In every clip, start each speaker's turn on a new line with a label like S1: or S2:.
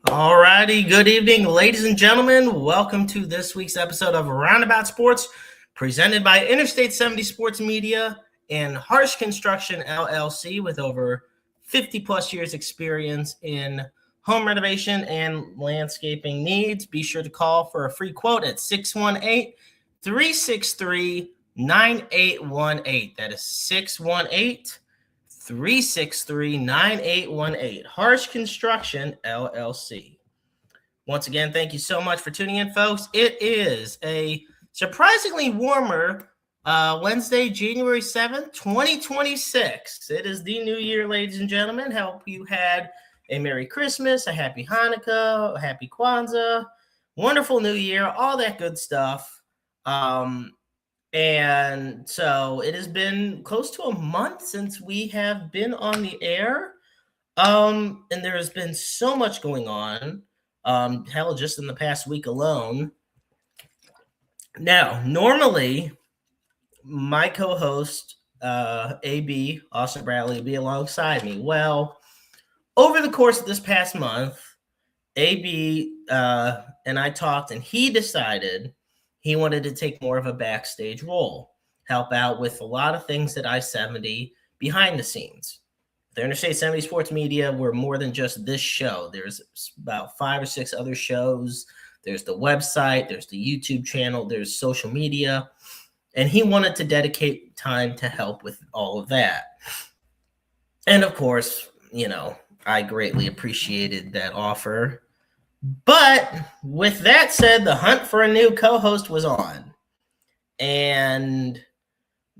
S1: All righty. Good evening, ladies and gentlemen. Welcome to this week's episode of Roundabout Sports, presented by Interstate 70 Sports Media and Harsh Construction LLC, with over 50 plus years experience in home renovation and landscaping needs. Be sure to call for a free quote at 618-363-9818. That is 618-363-9818. Harsh Construction LLC. Once again, thank you so much for tuning in, folks. It is a surprisingly warmer Wednesday, January 7th, 2026. It is the new year, ladies and gentlemen. Hope you had a Merry Christmas, a Happy Hanukkah, a Happy Kwanzaa, wonderful New Year, all that good stuff. And so it has been close to a month since we have been on the air. And there has been so much going on. Hell, just in the past week alone. Now, normally, my co-host, AB, Austin Bradley, will be alongside me. Well, over the course of this past month, AB and I talked, and he decided he wanted to take more of a backstage role, help out with a lot of things at I-70 behind the scenes. The Interstate 70 Sports Media, we're more than just this show. There's about 5 or 6 other shows. There's the website, there's the YouTube channel, there's social media. And he wanted to dedicate time to help with all of that. And of course, I greatly appreciated that offer. But with that said, the hunt for a new co-host was on. And,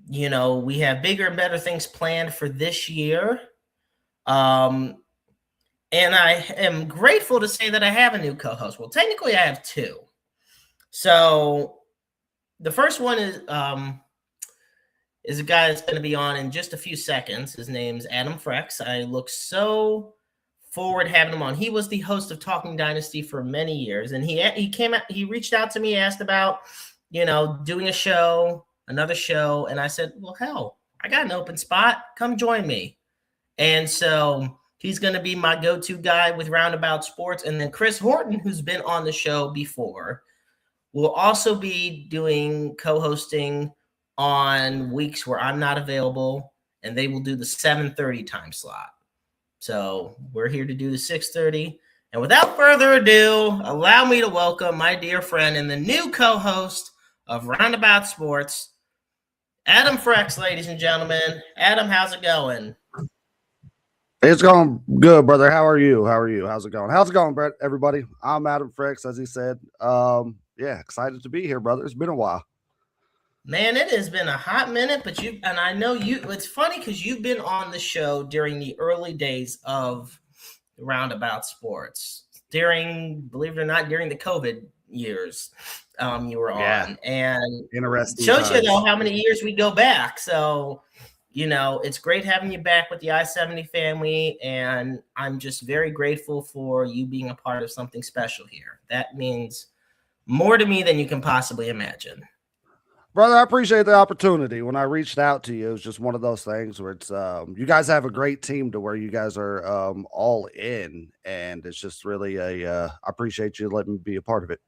S1: we have bigger and better things planned for this year. And I am grateful to say that I have a new co-host. Well, technically I have 2. So the first one is a guy that's going to be on in just a few seconds. His name's Adam Frecks. I look so forward to having him on. He was the host of Talking Dynasty for many years, and he reached out to me, asked about, doing another show, and I said, well, hell, I got an open spot. Come join me. And so he's going to be my go-to guy with Roundabout Sports. And then Chris Horton, who's been on the show before, will also be doing co-hosting on weeks where I'm not available, and they will do the 7:30 time slot. So we're here to do the 6:30. And without further ado, allow me to welcome my dear friend and the new co-host of Roundabout Sports, Adam Frecks, ladies and gentlemen. Adam, how's it going?
S2: It's going good, brother. How are you? How's it going? How's it going, Brett? Everybody, I'm Adam Frecks, as he said. Excited to be here, brother. It's been a while.
S1: Man, it has been a hot minute, but I know it's funny because you've been on the show during the early days of Roundabout Sports. Believe it or not, during the COVID years, you were on. And
S2: interesting.
S1: Shows you, though, how many years we go back. So, it's great having you back with the I-70 family, and I'm just very grateful for you being a part of something special here. That means more to me than you can possibly imagine.
S2: Brother, I appreciate the opportunity. When I reached out to you, it was just one of those things where it's you guys have a great team to where you guys are all in, and it's just really I appreciate you letting me be a part of it.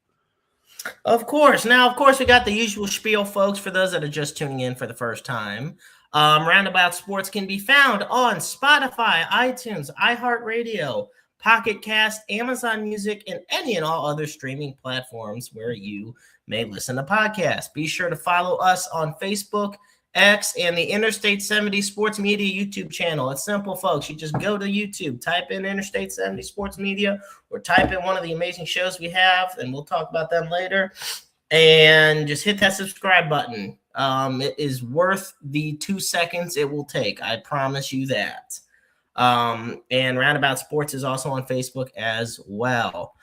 S1: Of course. Now, of course, we got the usual spiel, folks, for those that are just tuning in for the first time. Roundabout Sports can be found on Spotify, iTunes, iHeartRadio, Pocket Cast, Amazon Music, and any and all other streaming platforms where you may listen to podcasts. Be sure to follow us on Facebook, X, and the Interstate 70 Sports Media YouTube channel. It's simple, folks. You just go to YouTube, type in Interstate 70 Sports Media, or type in one of the amazing shows we have, and we'll talk about them later, and just hit that subscribe button. It is worth the 2 seconds it will take. I promise you that. And Roundabout Sports is also on Facebook as well.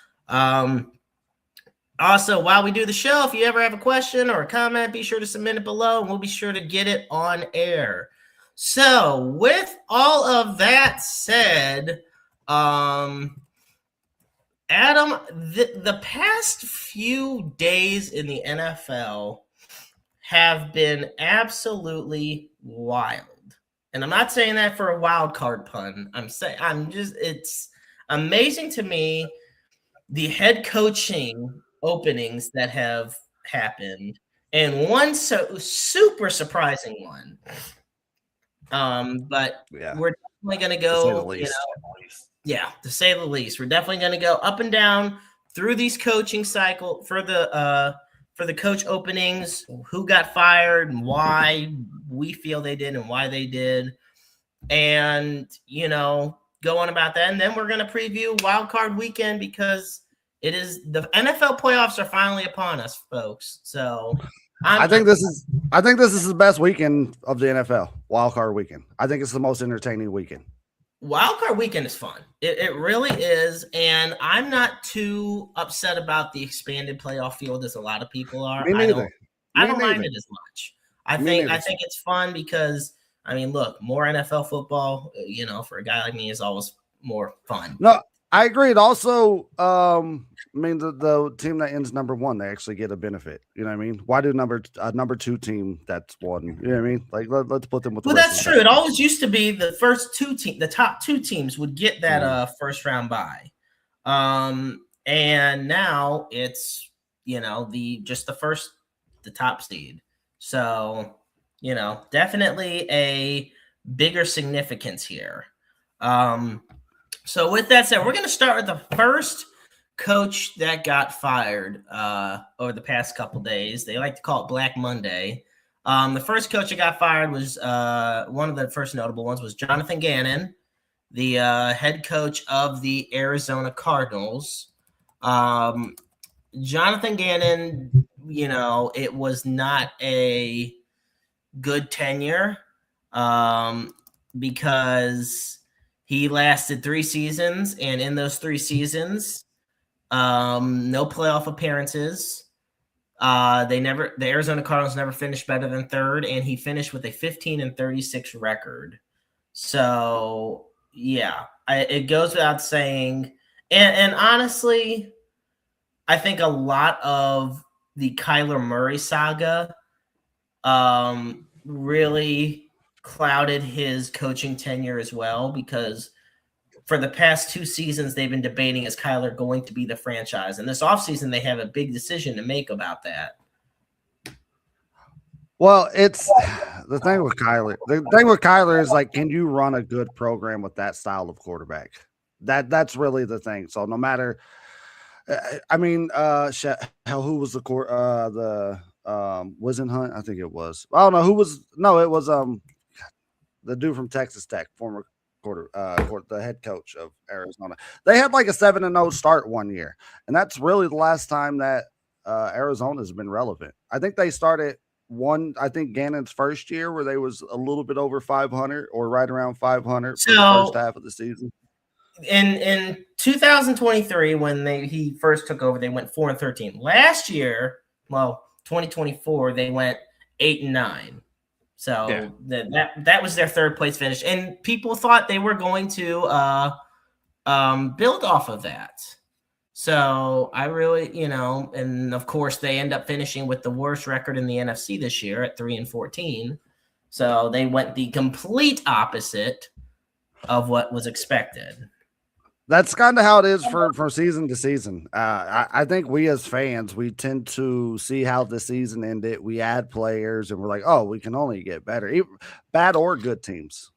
S1: Also, while we do the show, if you ever have a question or a comment, be sure to submit it below, and we'll be sure to get it on air. So, with all of that said, Adam, the past few days in the NFL have been absolutely wild. And I'm not saying that for a wild card pun. It's amazing to me the head coaching openings that have happened, and one super surprising one. But
S2: Yeah,
S1: we're definitely going to
S2: to say the
S1: go,
S2: least.
S1: yeah, to say the least. We're definitely going to go up and down through these coaching cycle for the coach openings, who got fired and why we feel they did and why they did, and go on about that. And then we're going to preview Wild Card Weekend because it is the NFL playoffs are finally upon us, folks. So
S2: I think this is the best weekend of the NFL, Wild Card Weekend. I think it's the most entertaining weekend.
S1: Wild Card Weekend is fun. It really is, and I'm not too upset about the expanded playoff field as a lot of people are.
S2: Me neither.
S1: I don't mind it as much. I think it's fun because look, more NFL football, for a guy like me is always more fun.
S2: No, I agree. It also, the team that ends number one, they actually get a benefit. You know what I mean? Why do number two team that's one? You know what I mean? Like let's put them with.
S1: Well, that's true. It always used to be the the top two teams would get that first round bye, and now it's the top seed. So definitely a bigger significance here. So with that said, we're going to start with the first coach that got fired over the past couple days. They like to call it Black Monday. The first coach that got fired was one of the first notable ones was Jonathan Gannon, the head coach of the Arizona Cardinals. Jonathan Gannon, it was not a good tenure because he lasted 3 seasons, and in those 3 seasons, no playoff appearances. The Arizona Cardinals never finished better than third, and he finished with a 15-36 record. So yeah, it goes without saying. And honestly, I think a lot of the Kyler Murray saga really clouded his coaching tenure as well, because for the past 2 seasons, they've been debating, is Kyler going to be the franchise? And this offseason, they have a big decision to make about that.
S2: Well, it's the thing with Kyler. The thing with Kyler is, like, can you run a good program with that style of quarterback? That's really the thing. So no matter, who was the Wizen Hunt? I think it was. I don't know who was. No, it was the dude from Texas Tech, former the head coach of Arizona. They had like a 7-0 start one year, and that's really the last time that Arizona's been relevant. I think they started Gannon's first year where they was a little bit over 500 or right around 500 for the first half of the season.
S1: In 2023, when he first took over, they went 4-13. Last year, 2024, they went 8-9. So that was their third place finish, and people thought they were going to build off of that. So I really, and of course they end up finishing with the worst record in the NFC this year at 3-14. So they went the complete opposite of what was expected.
S2: That's kind of how it is from season to season. I think we as fans, we tend to see how the season ended. We add players and we're like, oh, we can only get better, bad or good teams.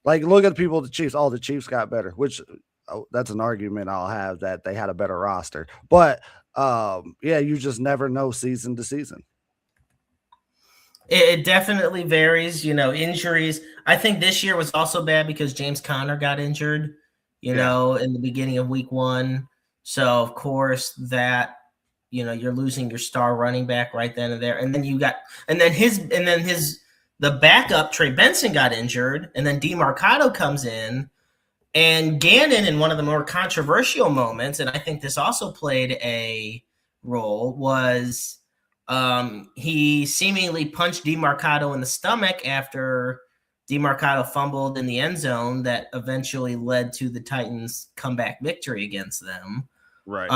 S2: Like, look at the Chiefs. Oh, the Chiefs got better, which that's an argument I'll have, that they had a better roster. But you just never know season to season.
S1: It definitely varies, injuries. I think this year was also bad because James Conner got injured. In the beginning of week 1. So of course that, you're losing your star running back right then and there. And then the backup Trey Benson got injured, and then DeMarcado comes in, and Gannon, in one of the more controversial moments, and I think this also played a role, was he seemingly punched DeMarcado in the stomach after DeMarcado fumbled in the end zone that eventually led to the Titans' comeback victory against them.
S2: Right.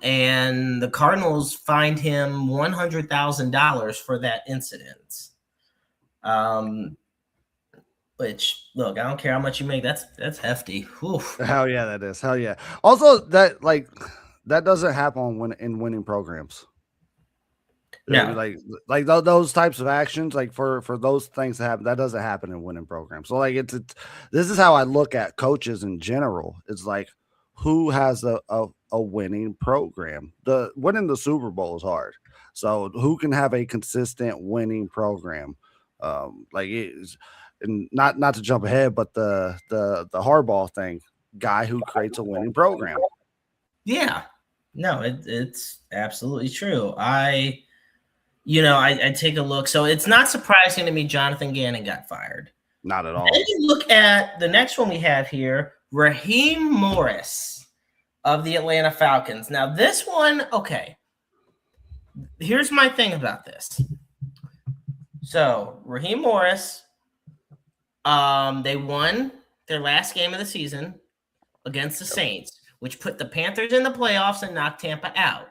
S1: And the Cardinals fined him $100,000 for that incident. Which, look, I don't care how much you make. That's hefty. Oof.
S2: Hell yeah, that is. Hell yeah. Also, that doesn't happen when in winning programs.
S1: No.
S2: Those types of actions, like for those things to happen, that doesn't happen in winning programs. So like it's this is how I look at coaches in general. It's like who has a winning program. The winning the Super Bowl is hard. So who can have a consistent winning program? Like it is, and not to jump ahead, but the Harbaugh thing, guy who creates a winning program.
S1: Yeah. No, it's absolutely true. I take a look. So it's not surprising to me Jonathan Gannon got fired.
S2: Not at
S1: Then
S2: all.
S1: you look at the next one we have here, Raheem Morris of the Atlanta Falcons. Now, this one, okay. Here's my thing about this. So, Raheem Morris, they won their last game of the season against the Saints, which put the Panthers in the playoffs and knocked Tampa out.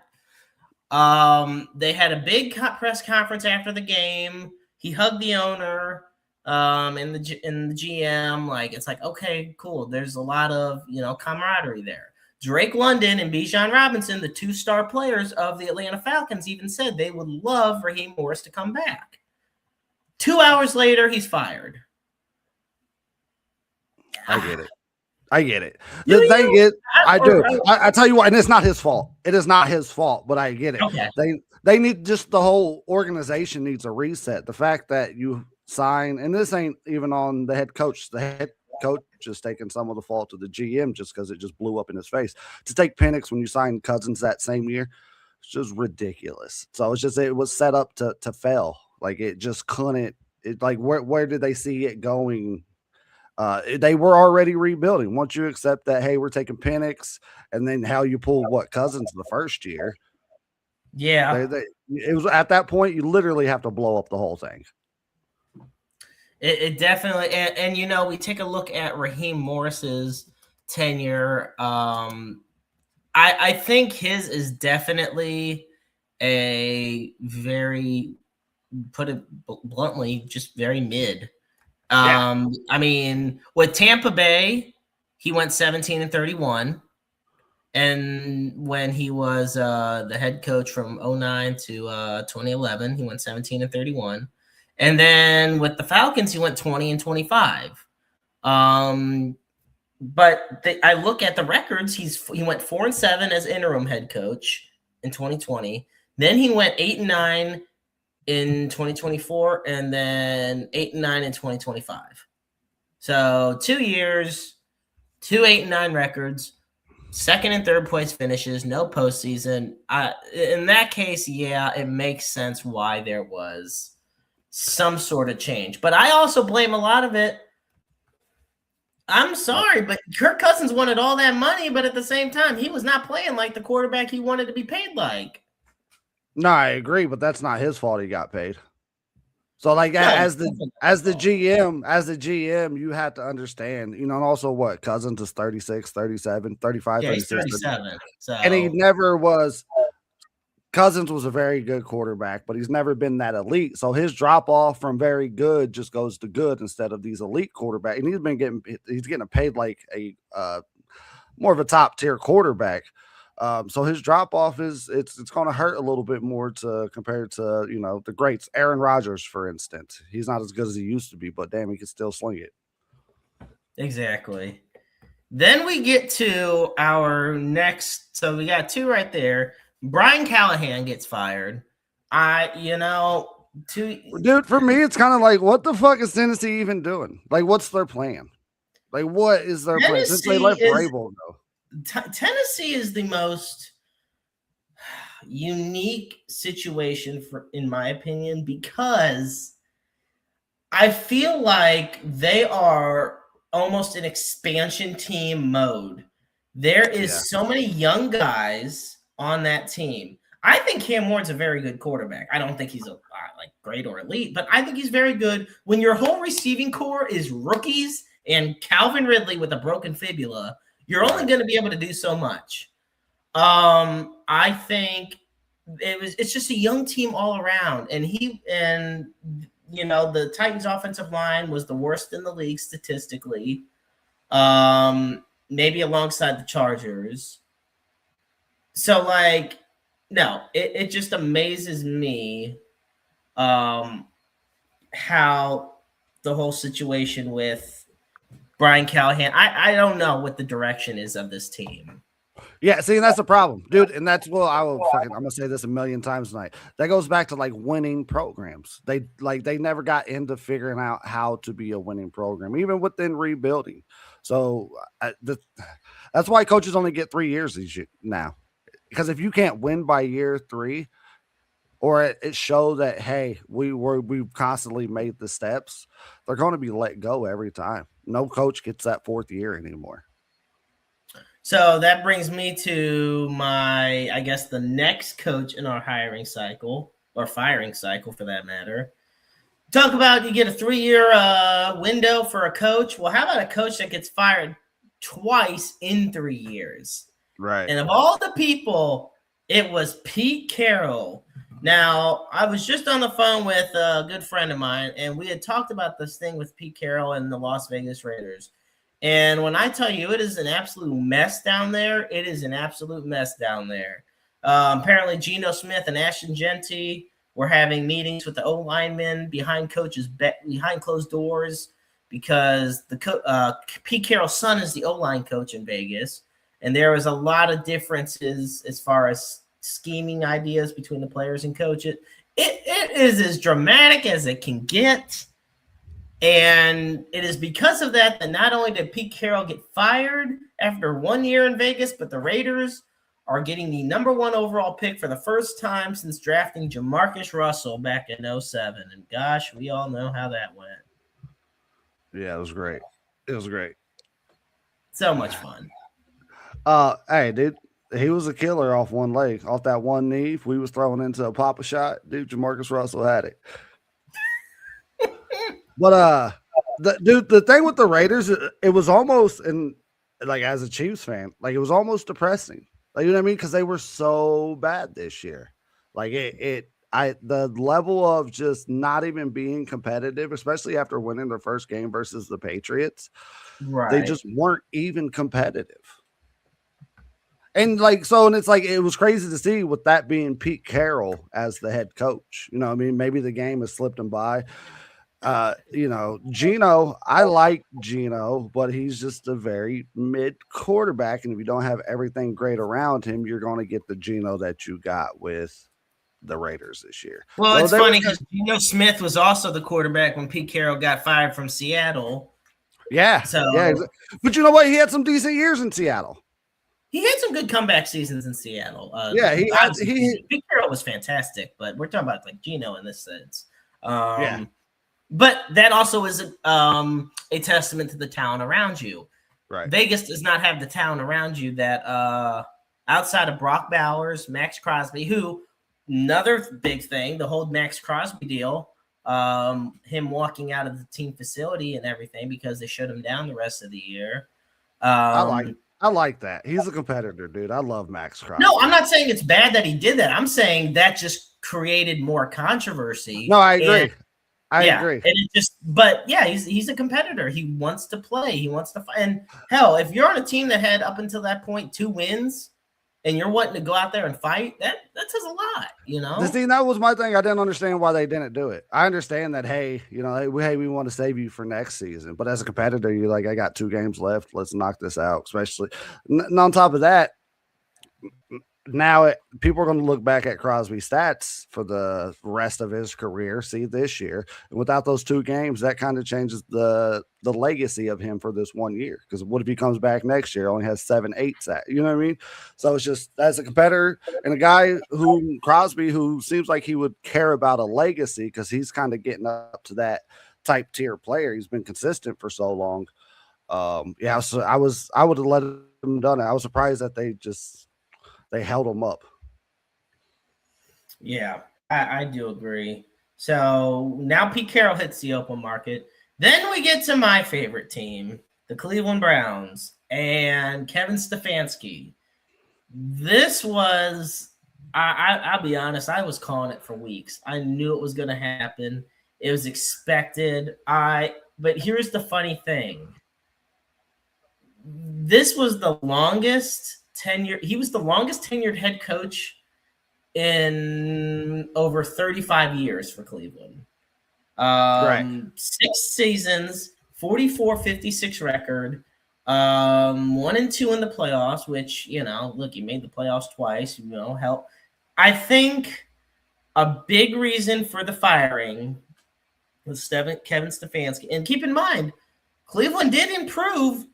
S1: They had a big press conference after the game. He hugged the owner, and the GM. Like, it's like, okay, cool. There's a lot of camaraderie there. Drake London and Bijan Robinson, the 2-star players of the Atlanta Falcons, even said they would love Raheem Morris to come back. 2 hours later, he's fired.
S2: I get it. I get it. The thing is, I do. I tell you what, and it's not his fault. It is not his fault, but I get it.
S1: Okay.
S2: They need, just the whole organization needs a reset. The fact that you sign, and this ain't even on the head coach. The head coach is taking some of the fault of the GM just because it just blew up in his face. To take Penix when you signed Cousins that same year, it's just ridiculous. So it was set up to fail. Like it just couldn't. It like where did they see it going? They were already rebuilding. Once you accept that, hey, we're taking Penix, and then how you pull Cousins the first year.
S1: Yeah,
S2: it was at that point you literally have to blow up the whole thing.
S1: It definitely, and we take a look at Raheem Morris's tenure. I think his is definitely a very, put it bluntly, just very mid. I mean, with Tampa Bay, he went 17-31. And when he was the head coach from 2009 to 2011, he went 17-31. And then with the Falcons, he went 20-25. But I look at the records. He went 4-7 as interim head coach in 2020. Then he went 8-9 in 2024, and then 8-9 in 2025. So 2 years, 2 8-9 records, second and third place finishes, no postseason. In that case, yeah, it makes sense why there was some sort of change. But I also blame a lot of it. I'm sorry, but Kirk Cousins wanted all that money, but at the same time, he was not playing like the quarterback he wanted to be paid like.
S2: No, I agree, but that's not his fault he got paid. So like as the GM, you have to understand, and also what Cousins is 36, 37, 35,
S1: yeah,
S2: 36.
S1: He's 37. So.
S2: And he never was. Cousins was a very good quarterback, but he's never been that elite. So his drop off from very good just goes to good instead of these elite quarterbacks. And he's getting paid like a more of a top tier quarterback. So his drop off it's going to hurt a little bit more compared to the greats. Aaron Rodgers, for instance, he's not as good as he used to be, but damn, he can still sling it.
S1: Exactly. Then we get to our next. So we got two right there. Brian Callahan gets fired.
S2: Dude, for me, it's kind of like, what the fuck is Tennessee even doing? Like, what's their plan? Like, what is their plan? Since they left Vrabel, though.
S1: Tennessee is the most unique situation in my opinion, because I feel like they are almost in expansion team mode. There is so many young guys on that team. I think Cam Ward's a very good quarterback. I don't think he's like great or elite, but I think he's very good. When your whole receiving core is rookies and Calvin Ridley with a broken fibula, you're only going to be able to do so much. I think it's just a young team all around, and the Titans' offensive line was the worst in the league statistically, maybe alongside the Chargers. So, like, no, it just amazes me how the whole situation with Brian Callahan, I don't know what the direction is of this team.
S2: Yeah, see, and that's the problem, dude. And that's I'm gonna say this a million times tonight. That goes back to like winning programs. They never got into figuring out how to be a winning program, even within rebuilding. So that's why coaches only get 3 years now, because if you can't win by year 3, or it shows that hey, we've constantly made the steps, they're going to be let go every time. No coach gets that 4th year anymore.
S1: So that brings me to I guess, the next coach in our hiring cycle, or firing cycle for that matter. Talk about you get a 3-year window for a coach. Well, how about a coach that gets fired twice in 3 years?
S2: Right.
S1: And of all the people, it was Pete Carroll. Now, I was just on the phone with a good friend of mine, and we had talked about this thing with Pete Carroll and the Las Vegas Raiders. And when I tell you it is an absolute mess down there, it is an absolute mess down there. Apparently, Geno Smith and Ashton Genty were having meetings with the O-linemen behind behind closed doors, because Pete Carroll's son is the O-line coach in Vegas. And there was a lot of differences as far as scheming ideas between the players and coaches. It is as dramatic as it can get. And it is because of that not only did Pete Carroll get fired after 1 year in Vegas, but the Raiders are getting the number 1 overall pick for the first time since drafting Jamarcus Russell back in 2007. And gosh, we all know how that went.
S2: Yeah, it was great. It was great.
S1: So much fun.
S2: Hey, dude, he was a killer off one leg, off that one knee. If we was throwing into a pop-a shot, dude, Jamarcus Russell had it. But the thing with the Raiders, it was almost, and like as a Chiefs fan, like it was almost depressing. Like, you know what I mean? Because they were so bad this year. Like the level of just not even being competitive, especially after winning their first game versus the Patriots,
S1: right?
S2: They just weren't even competitive. And it's like it was crazy to see with that being Pete Carroll as the head coach. You know what I mean? Maybe the game has slipped him by. Geno, I like Geno, but he's just a very mid quarterback. And if you don't have everything great around him, you're going to get the Geno that you got with the Raiders this year.
S1: Well, so it's funny because Geno Smith was also the quarterback when Pete Carroll got fired from Seattle.
S2: Yeah. But you know what? He had some decent years in Seattle.
S1: He had some good comeback seasons in Seattle.
S2: Pete
S1: Carroll was fantastic, but we're talking about like Geno in this sense. But that also is a testament to the talent around you.
S2: Right.
S1: Vegas does not have the talent around you that outside of Brock Bowers, Max Crosby, who another big thing, the whole Max Crosby deal, him walking out of the team facility and everything because they shut him down the rest of the year.
S2: I like that. He's a competitor, dude. I love Max Crosby.
S1: No, I'm not saying it's bad that he did that. I'm saying that just created more controversy.
S2: No, I agree. I agree.
S1: And it he's a competitor. He wants to play. He wants to fight. And hell, if you're on a team that had up until that point 2 wins, and you're wanting to go out there and fight, that says a lot, you know?
S2: See, that was my thing. I didn't understand why they didn't do it. I understand that, hey, we want to save you for next season. But as a competitor, you're like, I got 2 games left. Let's knock this out. Especially on top of that, now people are going to look back at Crosby's stats for the rest of his career, see this year. And without those 2 games, that kind of changes the legacy of him for this 1 year. Because what if he comes back next year, only has 7-8 sacks? You know what I mean? So it's just, as a competitor and a guy Crosby, who seems like he would care about a legacy because he's kind of getting up to that type tier player. He's been consistent for so long. So I would have let him done it. I was surprised that they held him up.
S1: Yeah, I do agree. So now Pete Carroll hits the open market. Then we get to my favorite team, the Cleveland Browns, and Kevin Stefanski. This was, I'll be honest, I was calling it for weeks. I knew it was going to happen. It was expected. But here's the funny thing. This was the longest tenure. He was the longest tenured head coach in over 35 years for Cleveland.
S2: Right.
S1: 6 seasons, 44-56 record, 1-2 in the playoffs, which, look, he made the playoffs twice, help. I think a big reason for the firing was Kevin Stefanski. And keep in mind, Cleveland did improve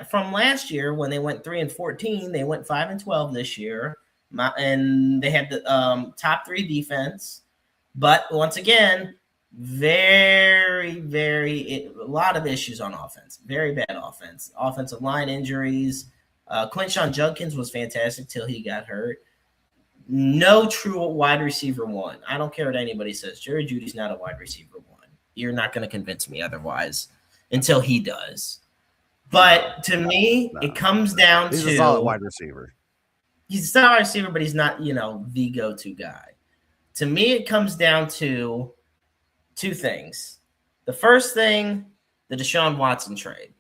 S1: from last year when they went 3-14. They went 5-12 this year, and they had the top 3 defense. But once again, a lot of issues on offense. Very bad offense. Offensive line injuries. Quinshon Judkins was fantastic till he got hurt. No true wide receiver one. I don't care what anybody says. Jerry Jeudy's not a wide receiver one. You're not going to convince me otherwise until he does. But to me, it comes down
S2: he's
S1: to
S2: a solid wide receiver.
S1: He's a solid wide receiver, but he's not, the go-to guy. To me, it comes down to 2 things. The first thing, the Deshaun Watson trade.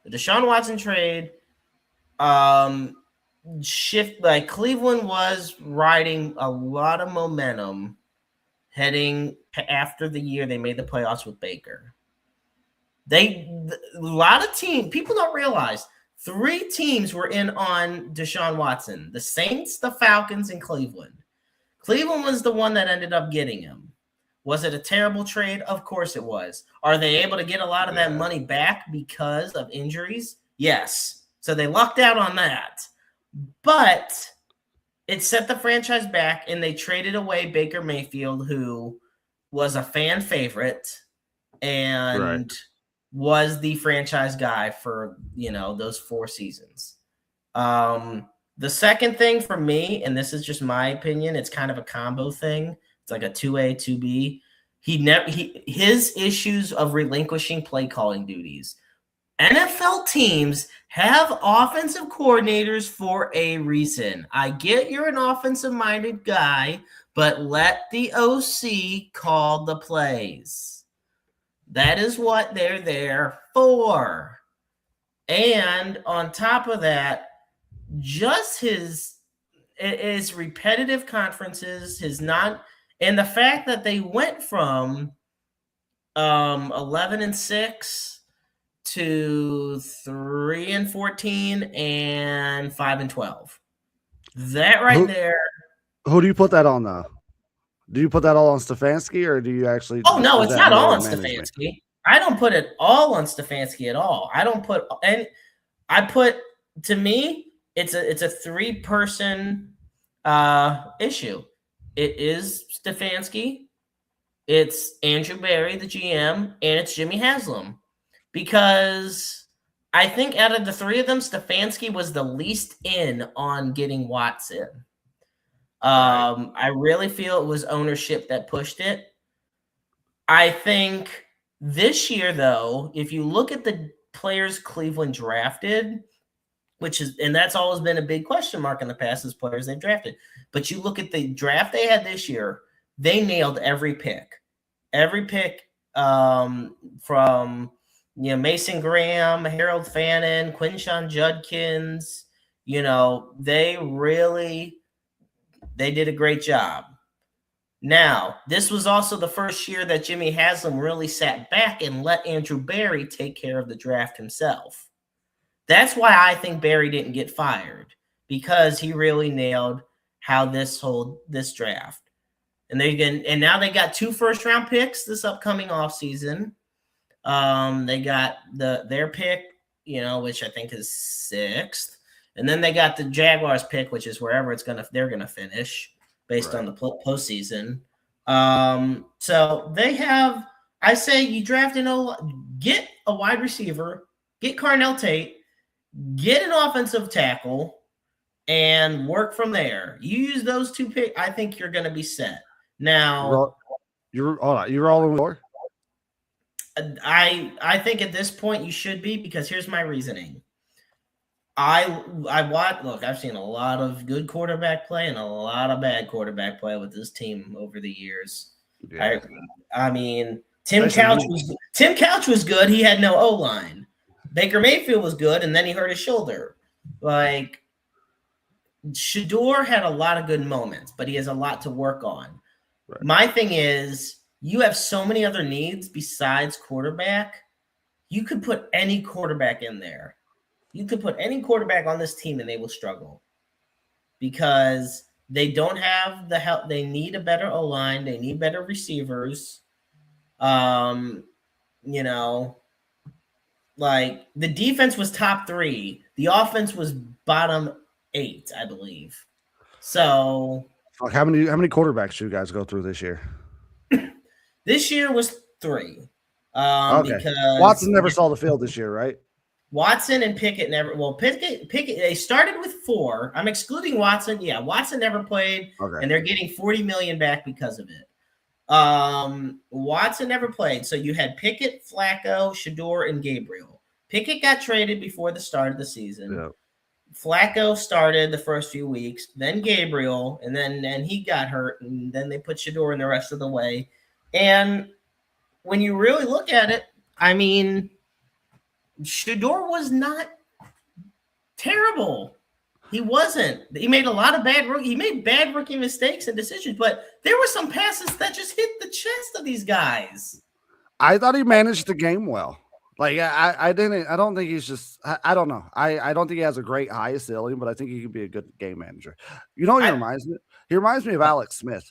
S1: The Deshaun Watson trade Cleveland was riding a lot of momentum heading after the year they made the playoffs with Baker. A lot of teams, people don't realize 3 teams were in on Deshaun Watson: the Saints, the Falcons, and Cleveland. Cleveland was the one that ended up getting him. Was it a terrible trade? Of course it was. Are they able to get a lot of that money back because of injuries? Yes. So they lucked out on that. But it set the franchise back, and they traded away Baker Mayfield, who was a fan favorite and was the franchise guy for, those 4 seasons. The second thing for me, and this is just my opinion, it's kind of a combo thing. It's like a 2A, 2B. His issues of relinquishing play calling duties. NFL teams have offensive coordinators for a reason. I get you're an offensive-minded guy, but let the OC call the plays. That is what they're there for. And on top of that, just his repetitive conferences, and the fact that they went from 11-6 to 3-14 and 5-12. That there.
S2: Who do you put that on though? Do you put that all on Stefanski, or do you actually?
S1: Oh no, it's not all on Stefanski. I don't put it all on Stefanski at all. I don't put to me, it's a 3-person issue. It is Stefanski, it's Andrew Berry, the GM, and it's Jimmy Haslam. Because I think out of the 3 of them, Stefanski was the least in on getting Watson. I really feel it was ownership that pushed it. I think this year, though, if you look at the players Cleveland drafted, and that's always been a big question mark in the past, is players they've drafted. But you look at the draft they had this year, they nailed every pick. Every pick from Mason Graham, Harold Fannin, Quinshon Judkins, they did a great job. Now, this was also the first year that Jimmy Haslam really sat back and let Andrew Berry take care of the draft himself. That's why I think Berry didn't get fired, because he really nailed how this draft. And now they got 2 first-round picks this upcoming offseason. They got their pick, which I think is 6th, and then they got the Jaguars pick, which is wherever they're gonna finish based on the postseason. So they have. I say you draft get a wide receiver, get Carnell Tate, get an offensive tackle, and work from there. You use those 2 picks, I think you're gonna be set. Now
S2: you're rolling with more?
S1: I think at this point you should be, because here's my reasoning. I've seen a lot of good quarterback play and a lot of bad quarterback play with this team over the years.
S2: Yeah.
S1: I mean, Tim Couch was good. He had no O-line. Baker Mayfield was good, and then he hurt his shoulder. Like, Shador had a lot of good moments, but he has a lot to work on. Right. My thing is, you have so many other needs besides quarterback. You could put any quarterback in there. You could put any quarterback on this team and they will struggle because they don't have the help. They need a better O-line. They need better receivers. You know, like the defense was top 3. The offense was bottom 8, I believe. So
S2: how many quarterbacks should you guys go through this year?
S1: This year was 3.
S2: Okay. Because Watson never saw the field this year, right?
S1: Watson and Pickett never. Well, Pickett. They started with 4. I'm excluding Watson. Yeah, Watson never played, and they're getting $40 million back because of it. Watson never played, so you had Pickett, Flacco, Shador, and Gabriel. Pickett got traded before the start of the season. Yeah. Flacco started the first few weeks, then Gabriel, and then he got hurt, and then they put Shador in the rest of the way. And when you really look at it, I mean, Shador was not terrible. He wasn't. He made a lot of bad rookie mistakes and decisions, but there were some passes that just hit the chest of these guys.
S2: I thought he managed the game well. Like I don't think he's just. I don't know. I don't think he has a great high ceiling, but I think he could be a good game manager. You know what he reminds me? He reminds me of Alex Smith.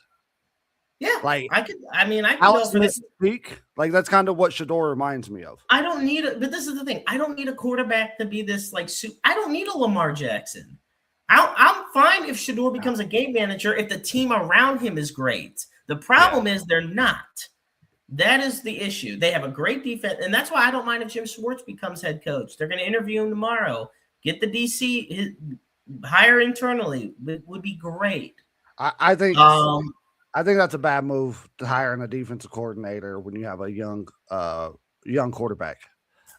S1: Yeah, like I could
S2: Alex Smith speak. Like that's kind of what Shador reminds me of.
S1: I don't need but this is the thing. I don't need a quarterback to be this like. I don't need a Lamar Jackson. I'm fine if Shador becomes a game manager if the team around him is great. The problem is they're not. That is the issue. They have a great defense, and that's why I don't mind if Jim Schwartz becomes head coach. They're going to interview him tomorrow. Get the DC, hire internally. It would be great.
S2: I think that's a bad move to hiring a defensive coordinator when you have a young quarterback.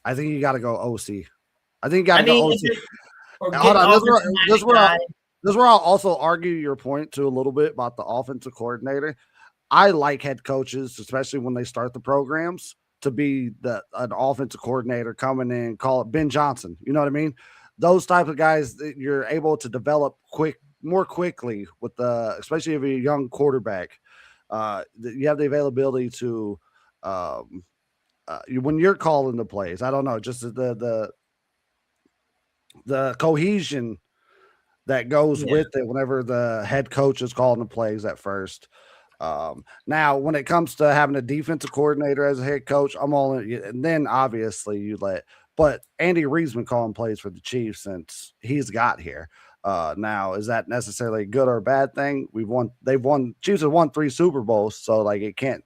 S2: I think you got to go OC. I think you got to go OC. Hold on. This is where I'll also argue your point too a little bit about the offensive coordinator. I like head coaches, especially when they start the programs, to be an offensive coordinator coming in, call it Ben Johnson. You know what I mean? Those type of guys that you're able to develop more quickly with especially if you're a young quarterback. You have the availability to when you're calling the plays. I don't know, just the cohesion that goes with it whenever the head coach is calling the plays at first. Now, when it comes to having a defensive coordinator as a head coach, I'm all in. And then obviously but Andy Reid's been calling plays for the Chiefs since he's got here. Now, is that necessarily a good or a bad thing? Chiefs have won 3 Super Bowls, so like it can't,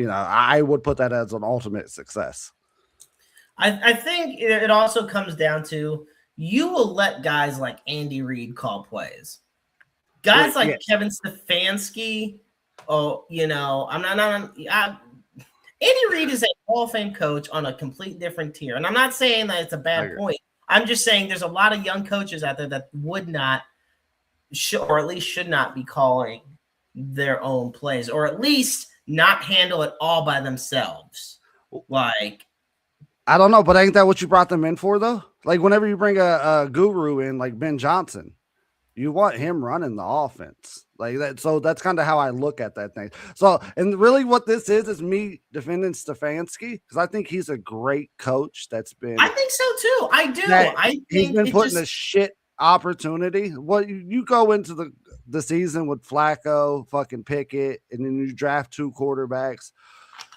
S2: I would put that as an ultimate success.
S1: I think it also comes down to you will let guys like Andy Reid call plays. Guys like Kevin Stefanski. Andy Reid is a Hall of Fame coach on a complete different tier. And I'm not saying that it's a bad point. I'm just saying there's a lot of young coaches out there that would not, or at least should not be calling their own plays, or at least not handle it all by themselves. Like,
S2: I don't know, but ain't that what you brought them in for, though? Like, whenever you bring a guru in, like Ben Johnson, you want him running the offense like that. So that's kind of how I look at that thing. So, and really what this is me defending Stefanski because I think he's a great coach. I
S1: think so too. I do.
S2: He's been put in a shit opportunity. Well, you go into the season with Flacco, fucking Pickett, and then you draft 2 quarterbacks.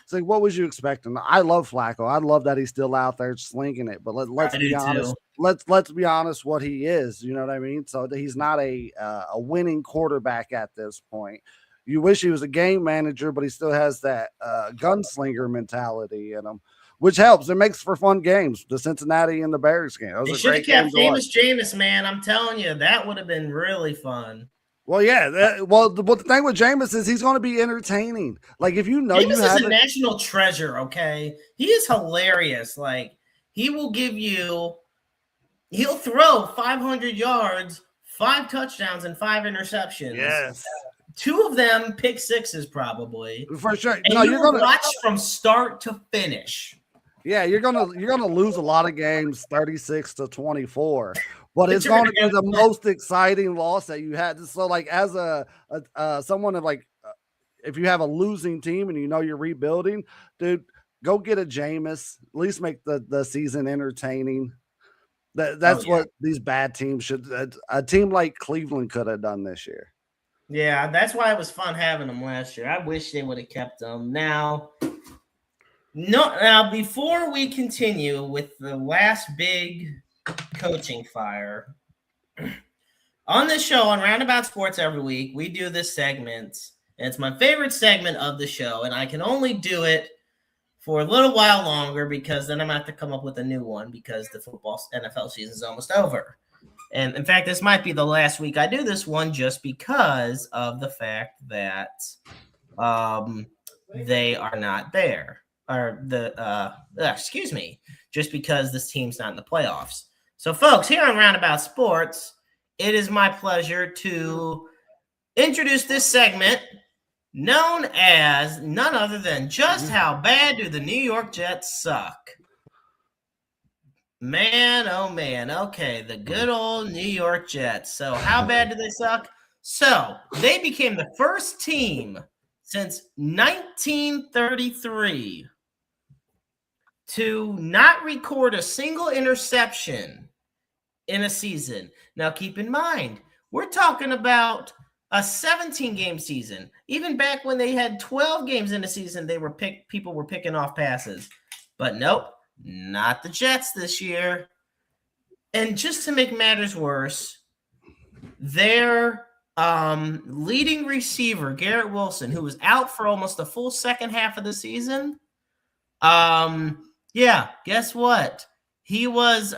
S2: It's like, what was you expecting? I love Flacco. I love that he's still out there slinging it. But let's be honest. Let's be honest. What he is, you know what I mean. So he's not a winning quarterback at this point. You wish he was a game manager, but he still has that gunslinger mentality in him, which helps. It makes for fun games. The Cincinnati and the Bears game.
S1: They should have kept Jameis, man. I'm telling you, that would have been really fun.
S2: Well, yeah. The thing with Jameis is he's going to be entertaining. Like, if
S1: Jameis is a national treasure, okay? He is hilarious. Like, he'll throw 500 yards, 5 touchdowns, and 5 interceptions.
S2: Yes.
S1: 2 of them pick sixes probably.
S2: For sure.
S1: And
S2: No,
S1: you will watch from start to finish.
S2: Yeah, you're gonna lose a lot of games 36-24, but it's going to be the most exciting loss that you had. So, like, as a someone of like, if you have a losing team and you know you're rebuilding, dude, go get a Jameis. At least make the season entertaining. That's what these bad teams should. A team like Cleveland could have done this year.
S1: Yeah, that's why it was fun having them last year. I wish they would have kept them. Now, before we continue with the last big coaching fire, on this show on Roundabout Sports every week, we do this segment. And it's my favorite segment of the show, and I can only do it for a little while longer because then I'm going to have to come up with a new one because the NFL season is almost over. And in fact, this might be the last week I do this one just because of the fact that they are not there. Or just because this team's not in the playoffs. So, folks, here on Roundabout Sports, it is my pleasure to introduce this segment known as none other than Just How Bad Do the New York Jets Suck? Man, oh man. Okay, the good old New York Jets. So how bad do they suck? So they became the first team since 1933 to not record a single interception in a season. Now, keep in mind, we're talking about a 17-game season. Even back when they had 12 games in a season, people were picking off passes. But nope, not the Jets this year. And just to make matters worse, their leading receiver, Garrett Wilson, who was out for almost the full second half of the season, guess what? He was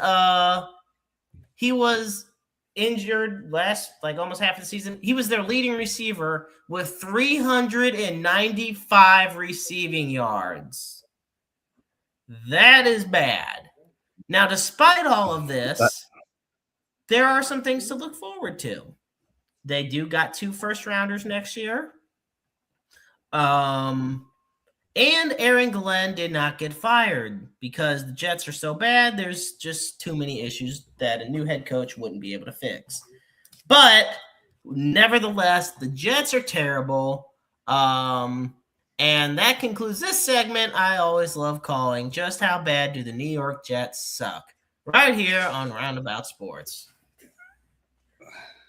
S1: injured almost half the season. He was their leading receiver with 395 receiving yards. That is bad. Now, despite all of this, there are some things to look forward to. They do got 2 first-rounders next year. And Aaron Glenn did not get fired because the Jets are so bad. There's just too many issues that a new head coach wouldn't be able to fix. But nevertheless, the Jets are terrible. And that concludes this segment I always love calling Just How Bad Do the New York Jets Suck? Right here on Roundabout Sports.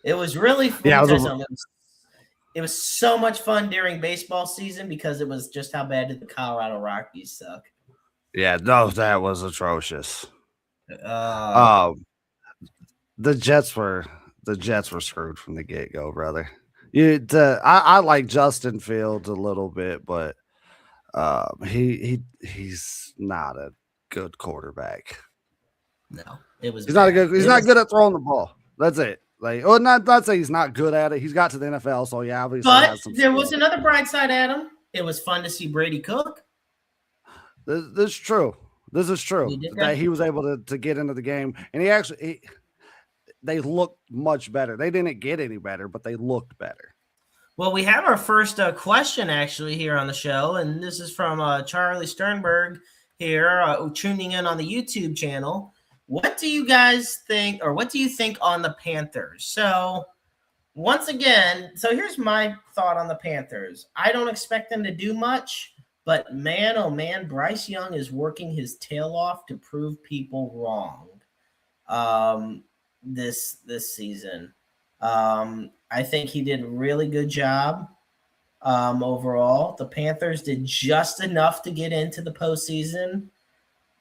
S1: It was really fun. Yeah, it was so much fun during baseball season because it was just how bad did the Colorado Rockies suck.
S2: Yeah, no, that was atrocious. The Jets were screwed from the get-go, brother. I like Justin Fields a little bit, but he's not a good quarterback.
S1: No, it was.
S2: He's not good at throwing the ball. That's it. Not say he's not good at it. He's got to the NFL, so yeah, obviously.
S1: But there was another bright side, Adam. It was fun to see Brady cook.
S2: This is true. That he was able to get into the game, and they looked much better. They didn't get any better, but they looked better.
S1: Well, we have our first question actually here on the show, and this is from Charlie Sternberg here, tuning in on the YouTube channel. What do you guys think, or what do you think on the Panthers? So, once again, here's my thought on the Panthers. I don't expect them to do much, but man, oh man, Bryce Young is working his tail off to prove people wrong this season. I think he did a really good job overall. The Panthers did just enough to get into the postseason.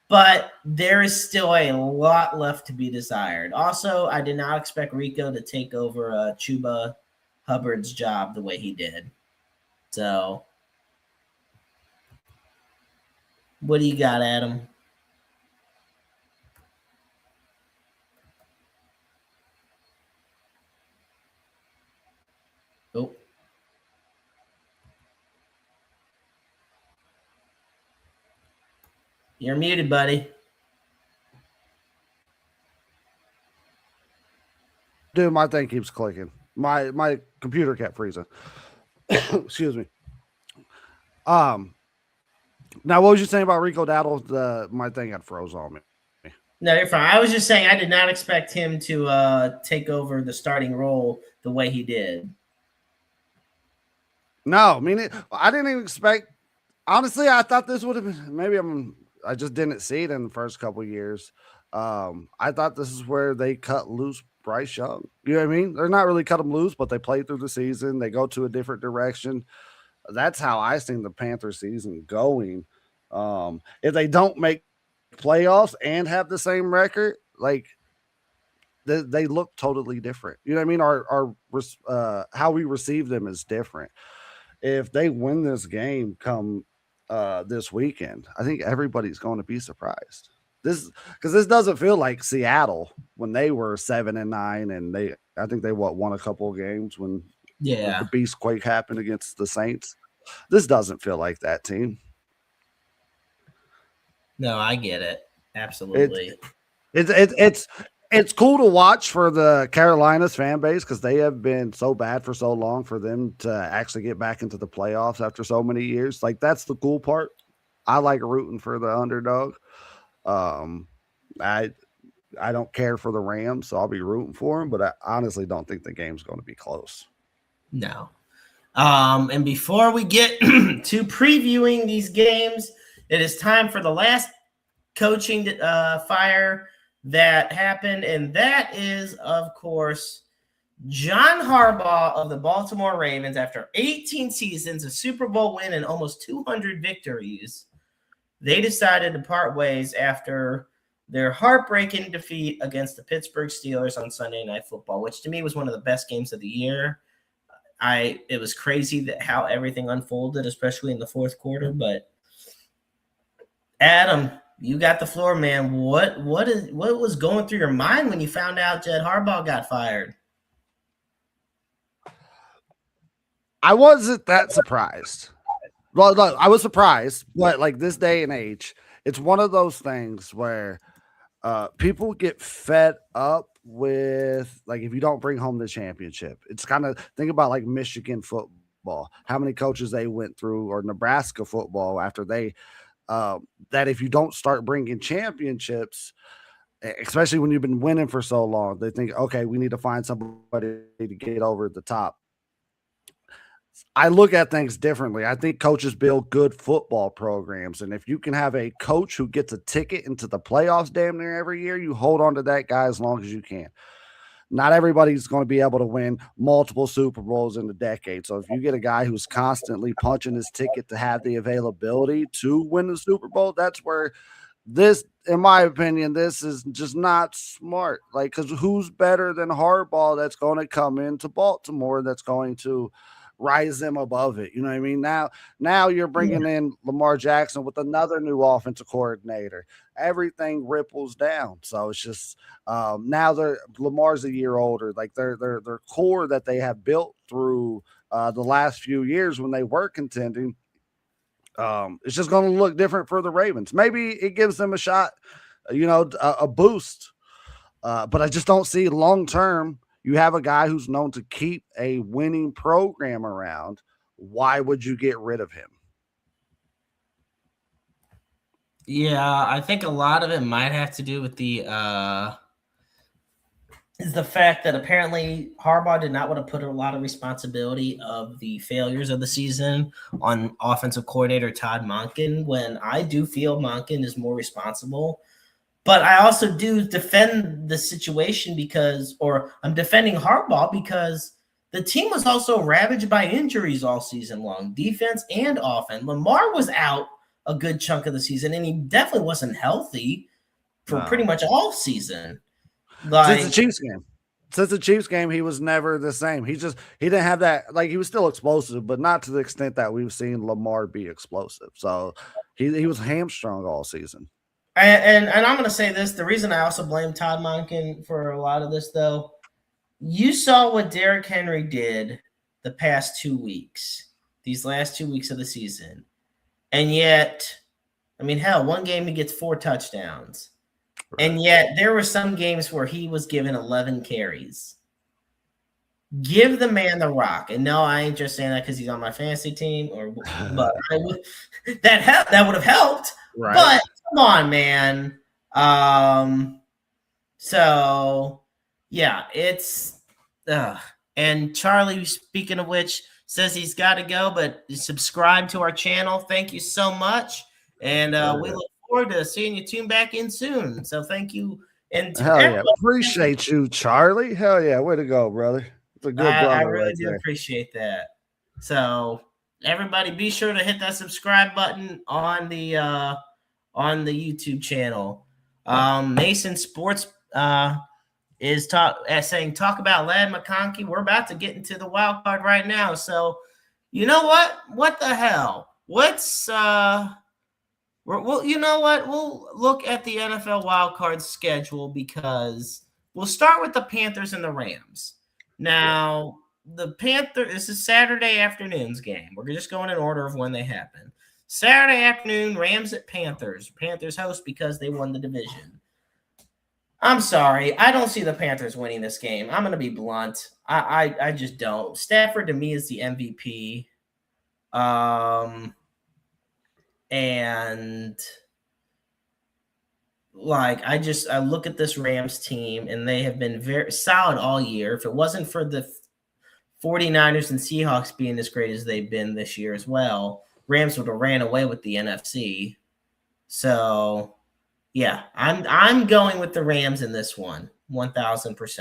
S1: But there is still a lot left to be desired. Also, I did not expect Rico to take over Chuba Hubbard's job the way he did. So, what do you got, Adam? Oh. You're muted, buddy.
S2: Dude, my thing keeps clicking. My computer kept freezing. Excuse me. Um, Now, what was you saying about Rico Dowdle? My thing got froze on me.
S1: No, you're fine. I was just saying I did not expect him to take over the starting role the way he did.
S2: No, I mean, I didn't even expect. Honestly, I thought this would have been. I just didn't see it in the first couple of years. I thought this is where they cut loose Bryce Young. You know what I mean? They're not really cut him loose, but they play through the season. They go to a different direction. That's how I seen the Panther season going. If they don't make playoffs and have the same record, like they look totally different. You know what I mean? How we receive them is different. If they win this game come this weekend, I think everybody's going to be surprised. This because this doesn't feel like Seattle when they were 7-9 and I think they won a couple of games when the
S1: Yeah.
S2: beast quake happened against the Saints. This doesn't feel like that team.
S1: No, I get it.
S2: It,
S1: Absolutely.
S2: it's cool to watch for the Carolinas fan base because they have been so bad for so long. For them to actually get back into the playoffs after so many years, like that's the cool part. I like rooting for the underdog. Um, I I don't care for the Rams, so I'll be rooting for them. But I honestly don't think the game's going to be close.
S1: No. And before we get to previewing these games, it is time for the last coaching fire that happened, and that is, of course, John Harbaugh of the Baltimore Ravens. After 18 seasons, a Super Bowl win, and almost 200 victories, they decided to part ways after their heartbreaking defeat against the Pittsburgh Steelers on Sunday Night Football, which to me was one of the best games of the year. It was crazy that how everything unfolded, especially in the fourth quarter. But Adam, you got the floor, man. What was going through your mind when you found out Jed Harbaugh got fired?
S2: I wasn't that surprised. Well, look, I was surprised, but like this day and age, it's one of those things where people get fed up with like if you don't bring home the championship. It's kind of think about like Michigan football, how many coaches they went through, or Nebraska football after they that if you don't start bringing championships, especially when you've been winning for so long, they think, okay, we need to find somebody to get over the top. I look at things differently. I think coaches build good football programs. And if you can have a coach who gets a ticket into the playoffs damn near every year, you hold on to that guy as long as you can. Not everybody's going to be able to win multiple Super Bowls in a decade. So if you get a guy who's constantly punching his ticket to have the availability to win the Super Bowl, that's where this, in my opinion, this is just not smart. Like, because who's better than Harbaugh that's going to come into Baltimore that's going to rise them above it? You know what I mean? Now you're bringing in Lamar Jackson with another new offensive coordinator. Everything ripples down. So it's just now Lamar's a year older. Like their core that they have built through the last few years when they were contending. It's just going to look different for the Ravens. Maybe it gives them a shot, a boost. But I just don't see long term. You have a guy who's known to keep a winning program around. Why would you get rid of him?
S1: Yeah, I think a lot of it might have to do with the fact that apparently Harbaugh did not want to put a lot of responsibility of the failures of the season on offensive coordinator Todd Monken, when I do feel Monken is more responsible. But I also do defend the situation I'm defending Harbaugh because the team was also ravaged by injuries all season long, defense and offense. Lamar was out a good chunk of the season, and he definitely wasn't healthy for pretty much all season.
S2: Since the Chiefs game, he was never the same. He didn't have that. Like he was still explosive, but not to the extent that we've seen Lamar be explosive. So he was hamstrung all season.
S1: And I'm going to say this: the reason I also blame Todd Monken for a lot of this, though, you saw what Derrick Henry did the past 2 weeks, these last 2 weeks of the season, and yet, I mean, hell, one game he gets 4 touchdowns. Right. And yet there were some games where he was given 11 carries. Give the man the rock. And no, I ain't just saying that because he's on my fantasy team, but I would that would have helped.
S2: Right.
S1: But come on, man. So yeah, it's and Charlie, speaking of which, says he's got to go, but subscribe to our channel. Thank you so much. And we look forward to seeing you tune back in soon. So thank you. And
S2: Hell yeah. Appreciate you, Charlie. Hell yeah. Way to go, brother. It's a good brother.
S1: I really do appreciate that. So everybody be sure to hit that subscribe button on the YouTube channel. Mason Sports is saying talk about Ladd McConkey. We're about to get into the wild card right now. So you know what? What the hell? What's well, you know what? We'll look at the NFL wildcard schedule because we'll start with the Panthers and the Rams. Now, the Panthers, this is Saturday afternoon's game. We're just going in order of when they happen. Saturday afternoon, Rams at Panthers. Panthers host because they won the division. I'm sorry. I don't see the Panthers winning this game. I'm going to be blunt. I just don't. Stafford, to me, is the MVP. And like I look at this Rams team and they have been very solid all year. If it wasn't for the 49ers and Seahawks being as great as they've been this year as well, Rams would have ran away with the NFC. So yeah, I'm going with the Rams in this one, 1,000%.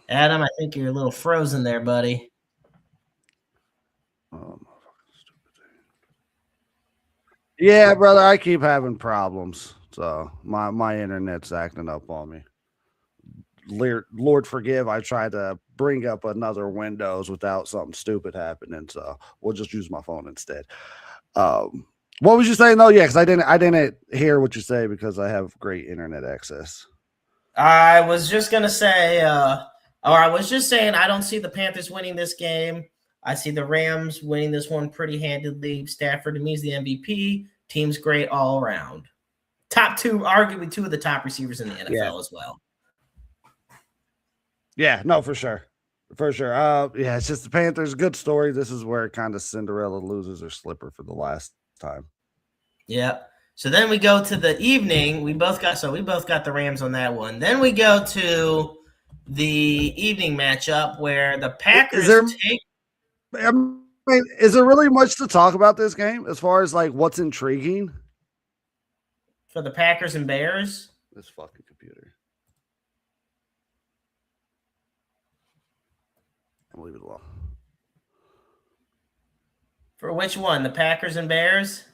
S1: Adam, I think you're a little frozen there, buddy.
S2: Yeah, brother, I keep having problems. So my internet's acting up on me. Lord forgive, I tried to bring up another Windows without something stupid happening. So we'll just use my phone instead. What was you saying though? Yeah, because I didn't hear what you say because I have great internet access.
S1: I was just gonna say, I was just saying I don't see the Panthers winning this game. I see the Rams winning this one pretty handedly. Stafford, to me, is the MVP. Team's great all around. Top two, arguably two of the top receivers in the NFL as well.
S2: Yeah, no, for sure. For sure. Yeah, it's just the Panthers. Good story. This is where kind of Cinderella loses her slipper for the last time.
S1: Yep. So then we go to the evening. We both got the Rams on that one. Then we go to the evening matchup where the Packers
S2: is there really much to talk about this game as far as like what's intriguing?
S1: For the Packers and Bears?
S2: This fucking computer. I'll leave it alone.
S1: For which one? The Packers and Bears?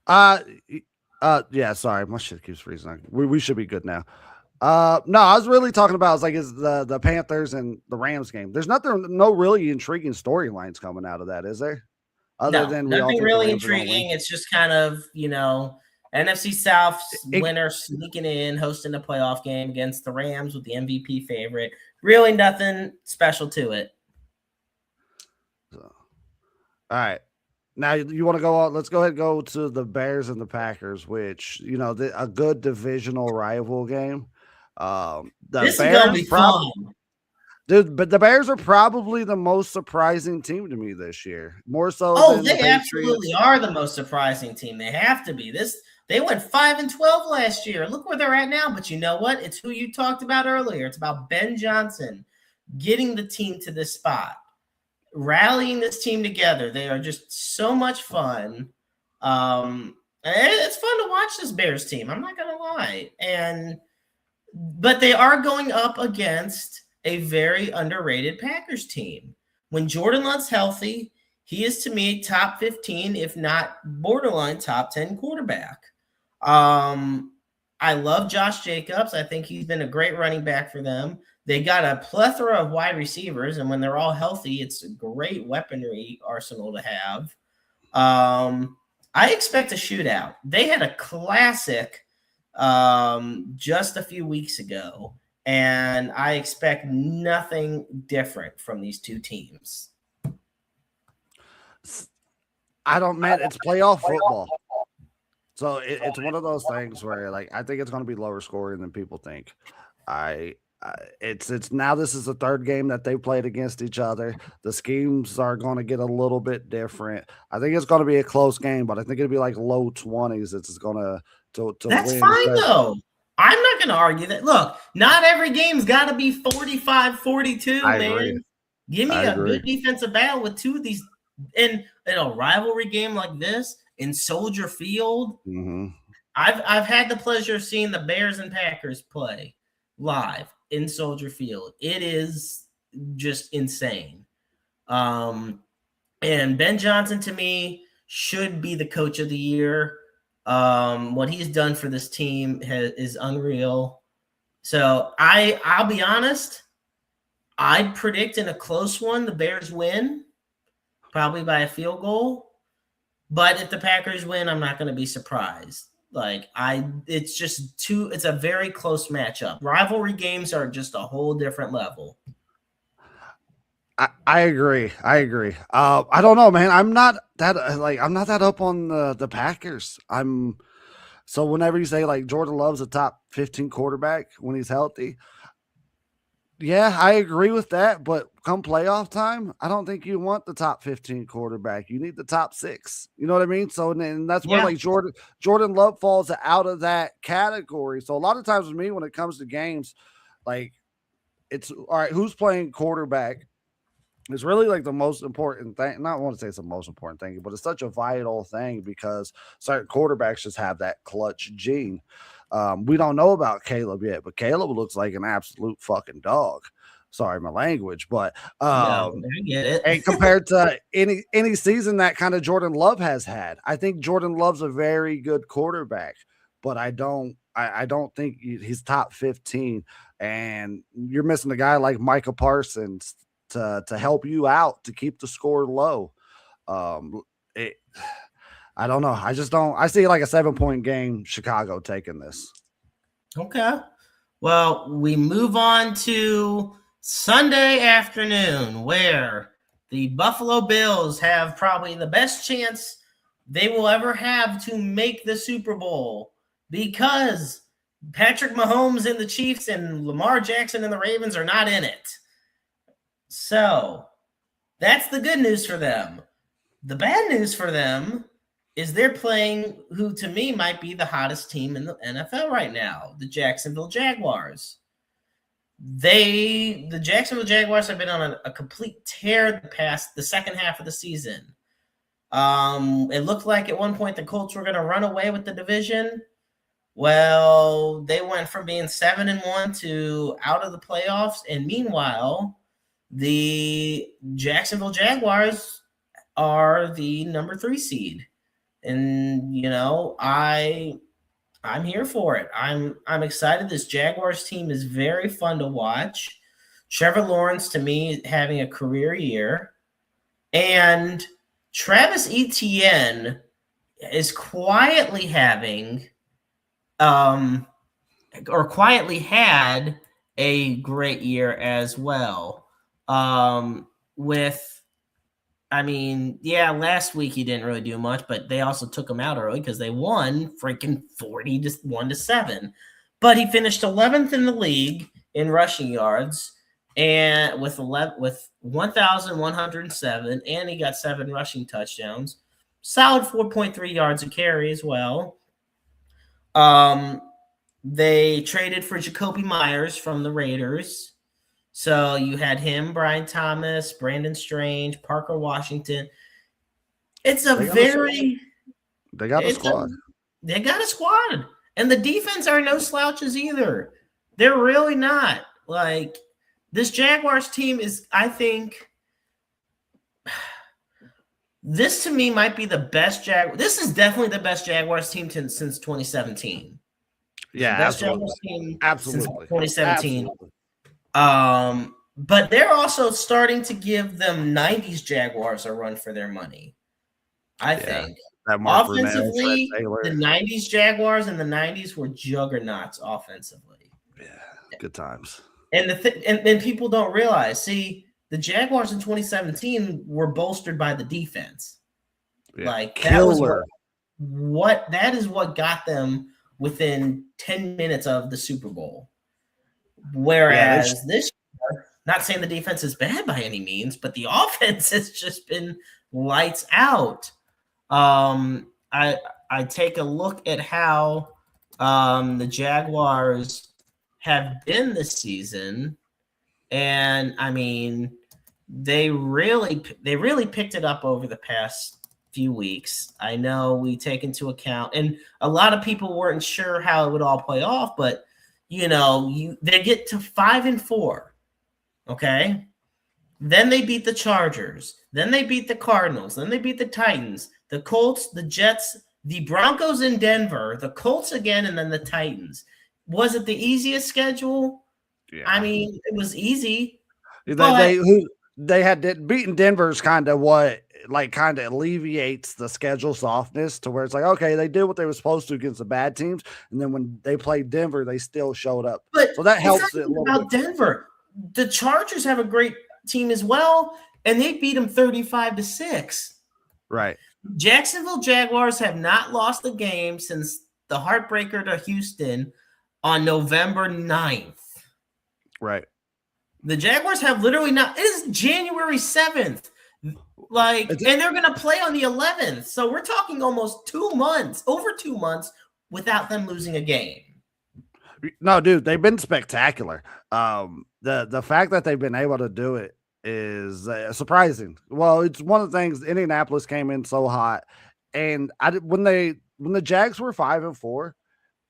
S2: Yeah, sorry. My shit keeps freezing. We should be good now. No, I was really talking about is the Panthers and the Rams game. There's no really intriguing storylines coming out of that, is there?
S1: Other than nothing really intriguing. It's just kind of, NFC South winner sneaking in, hosting a playoff game against the Rams with the MVP favorite. Really nothing special to it.
S2: So, all right. Now you want to go on? Let's go ahead and go to the Bears and the Packers, which, a good divisional rival game.
S1: This is going to be fun.
S2: Dude, but the Bears are probably the most surprising team to me this year. More so.
S1: Oh, they absolutely are the most surprising team. They have to be. They went 5-12 last year. Look where they're at now. But you know what? It's who you talked about earlier. It's about Ben Johnson getting the team to this spot, rallying this team together. They are just so much fun. It's fun to watch this Bears team. I'm not going to lie. But they are going up against a very underrated Packers team. When Jordan Love's healthy, he is to me top 15, if not borderline top 10 quarterback. I love Josh Jacobs. I think he's been a great running back for them. They got a plethora of wide receivers, and when they're all healthy, it's a great weaponry arsenal to have. I expect a shootout. They had a classic just a few weeks ago, and I expect nothing different from these two teams.
S2: I don't, man. It's playoff football. So it's one of those things where, like, I think it's going to be lower scoring than people think. It's now this is the third game that they played against each other. The schemes are going to get a little bit different. I think it's going to be a close game, but I think it'll be like low 20s. It's going to
S1: That's
S2: win.
S1: fine, though. I'm not going to argue that. Look, not every game's got to be 45-42,
S2: I
S1: man.
S2: agree.
S1: Give me a good defensive battle with two of these in a rivalry game like this in Soldier Field.
S2: Mm-hmm.
S1: I've had the pleasure of seeing the Bears and Packers play live in Soldier Field. It is just insane. And Ben Johnson, to me, should be the coach of the year. What he's done for this team is unreal. So I'll be honest, I'd predict in a close one the Bears win, probably by a field goal. But if the Packers win, I'm not going to be surprised. It's a very close matchup. Rivalry games are just a whole different level.
S2: I agree. I don't know, man. I'm not that up on the Packers. So whenever you say like Jordan Love's a top 15 quarterback when he's healthy, yeah, I agree with that. But come playoff time, I don't think you want the top 15 quarterback. You need the top 6. You know what I mean? So and that's where like Jordan Love falls out of that category. So a lot of times with me, when it comes to games, like it's all right, who's playing quarterback? It's really like the most important thing. Not want to say it's the most important thing, but it's such a vital thing because certain quarterbacks just have that clutch gene. We don't know about Caleb yet, but Caleb looks like an absolute fucking dog. Sorry, my language, but
S1: I get it.
S2: and compared to any season that kind of Jordan Love has had, I think Jordan Love's a very good quarterback, but I don't think he's top 15. And you're missing a guy like Micah Parsons to help you out to keep the score low. I don't know. I just don't. I see like a 7-point game. Chicago taking this.
S1: Okay. Well, we move on to Sunday afternoon, where the Buffalo Bills have probably the best chance they will ever have to make the Super Bowl because Patrick Mahomes and the Chiefs and Lamar Jackson and the Ravens are not in it. So that's the good news for them. The bad news for them is they're playing who to me might be the hottest team in the NFL right now, the Jacksonville Jaguars. The Jacksonville Jaguars have been on a complete tear the second half of the season. It looked like at one point the Colts were going to run away with the division. Well, they went from being 7-1 to out of the playoffs, and meanwhile, the Jacksonville Jaguars are the number 3 seed. And, I'm here for it. I'm excited. This Jaguars team is very fun to watch. Trevor Lawrence, to me, having a career year. And Travis Etienne is quietly having quietly had a great year as well. Last week he didn't really do much, but they also took him out early because they won freaking 41-7. But he finished 11th in the league in rushing yards and with 1,107, and he got 7 rushing touchdowns. Solid 4.3 yards a carry as well. They traded for Jacoby Myers from the Raiders. So you had him, Brian Thomas, Brandon Strange, Parker Washington. They got a squad. They got a squad. And the defense are no slouches either. They're really not. Like, this Jaguars team is, I think, this to me might be the best This is definitely the best Jaguars team since 2017.
S2: Yeah,
S1: best
S2: Jaguars
S1: team
S2: absolutely.
S1: Since 2017.
S2: Absolutely.
S1: But they're also starting to give them 90s Jaguars a run for their money. I think. Offensively, the 90s Jaguars in the 90s were juggernauts offensively.
S2: Yeah, good times.
S1: And and people don't realize, the Jaguars in 2017 were bolstered by the defense.
S2: Yeah.
S1: Like that was
S2: Killer.
S1: that is what got them within 10 minutes of the Super Bowl. Whereas this year, not saying the defense is bad by any means, but the offense has just been lights out. I take a look at how the Jaguars have been this season, and I mean they really picked it up over the past few weeks. I know we take into account, and a lot of people weren't sure how it would all play off, but they get to 5-4, okay? Then they beat the Chargers. Then they beat the Cardinals. Then they beat the Titans, the Colts, the Jets, the Broncos in Denver, the Colts again, and then the Titans. Was it the easiest schedule?
S2: Yeah.
S1: I mean, it was easy. But
S2: They had beaten Denver's kind of what kind of alleviates the schedule softness to where it's like, okay, they did what they were supposed to against the bad teams, and then when they played Denver, they still showed up.
S1: But
S2: so that helps it a little
S1: about
S2: bit.
S1: Denver. The Chargers have a great team as well, and they beat them 35-6.
S2: Right.
S1: Jacksonville Jaguars have not lost a game since the heartbreaker to Houston on November 9th.
S2: Right.
S1: The Jaguars have literally not. It is January 7th. And they're going to play on the 11th. So we're talking almost 2 months, over 2 months, without them losing a game.
S2: No, dude, they've been spectacular. The fact that they've been able to do it is surprising. Well, it's one of the things. Indianapolis came in so hot, and when the Jags were 5-4.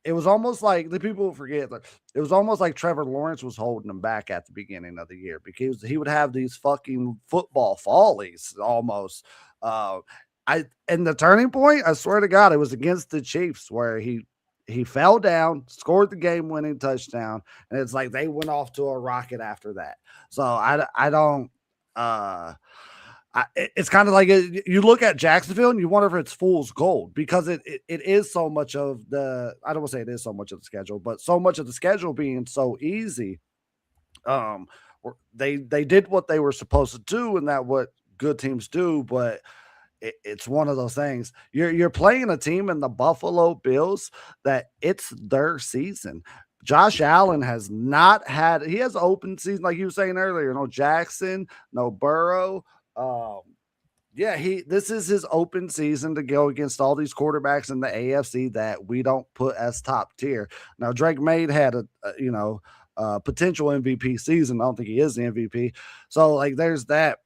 S2: It was almost like the people forget that it was almost like Trevor Lawrence was holding them back at the beginning of the year because he would have these fucking football follies almost. And the turning point, I swear to God, it was against the Chiefs where he fell down, scored the game-winning touchdown, and it's like they went off to a rocket after that. So I don't. It's kind of like you look at Jacksonville and you wonder if it's fool's gold because it is so much of the. I don't want to say it is so much of the schedule, but so much of the schedule being so easy. They did what they were supposed to do, and that what good teams do, but it's one of those things. You're playing a team in the Buffalo Bills that it's their season. Josh Allen has not had. He has open season like you were saying earlier. No Jackson, no Burrow. This is his open season to go against all these quarterbacks in the AFC that we don't put as top tier. Now, Drake May had a potential MVP season. I don't think he is the MVP. So, there's that.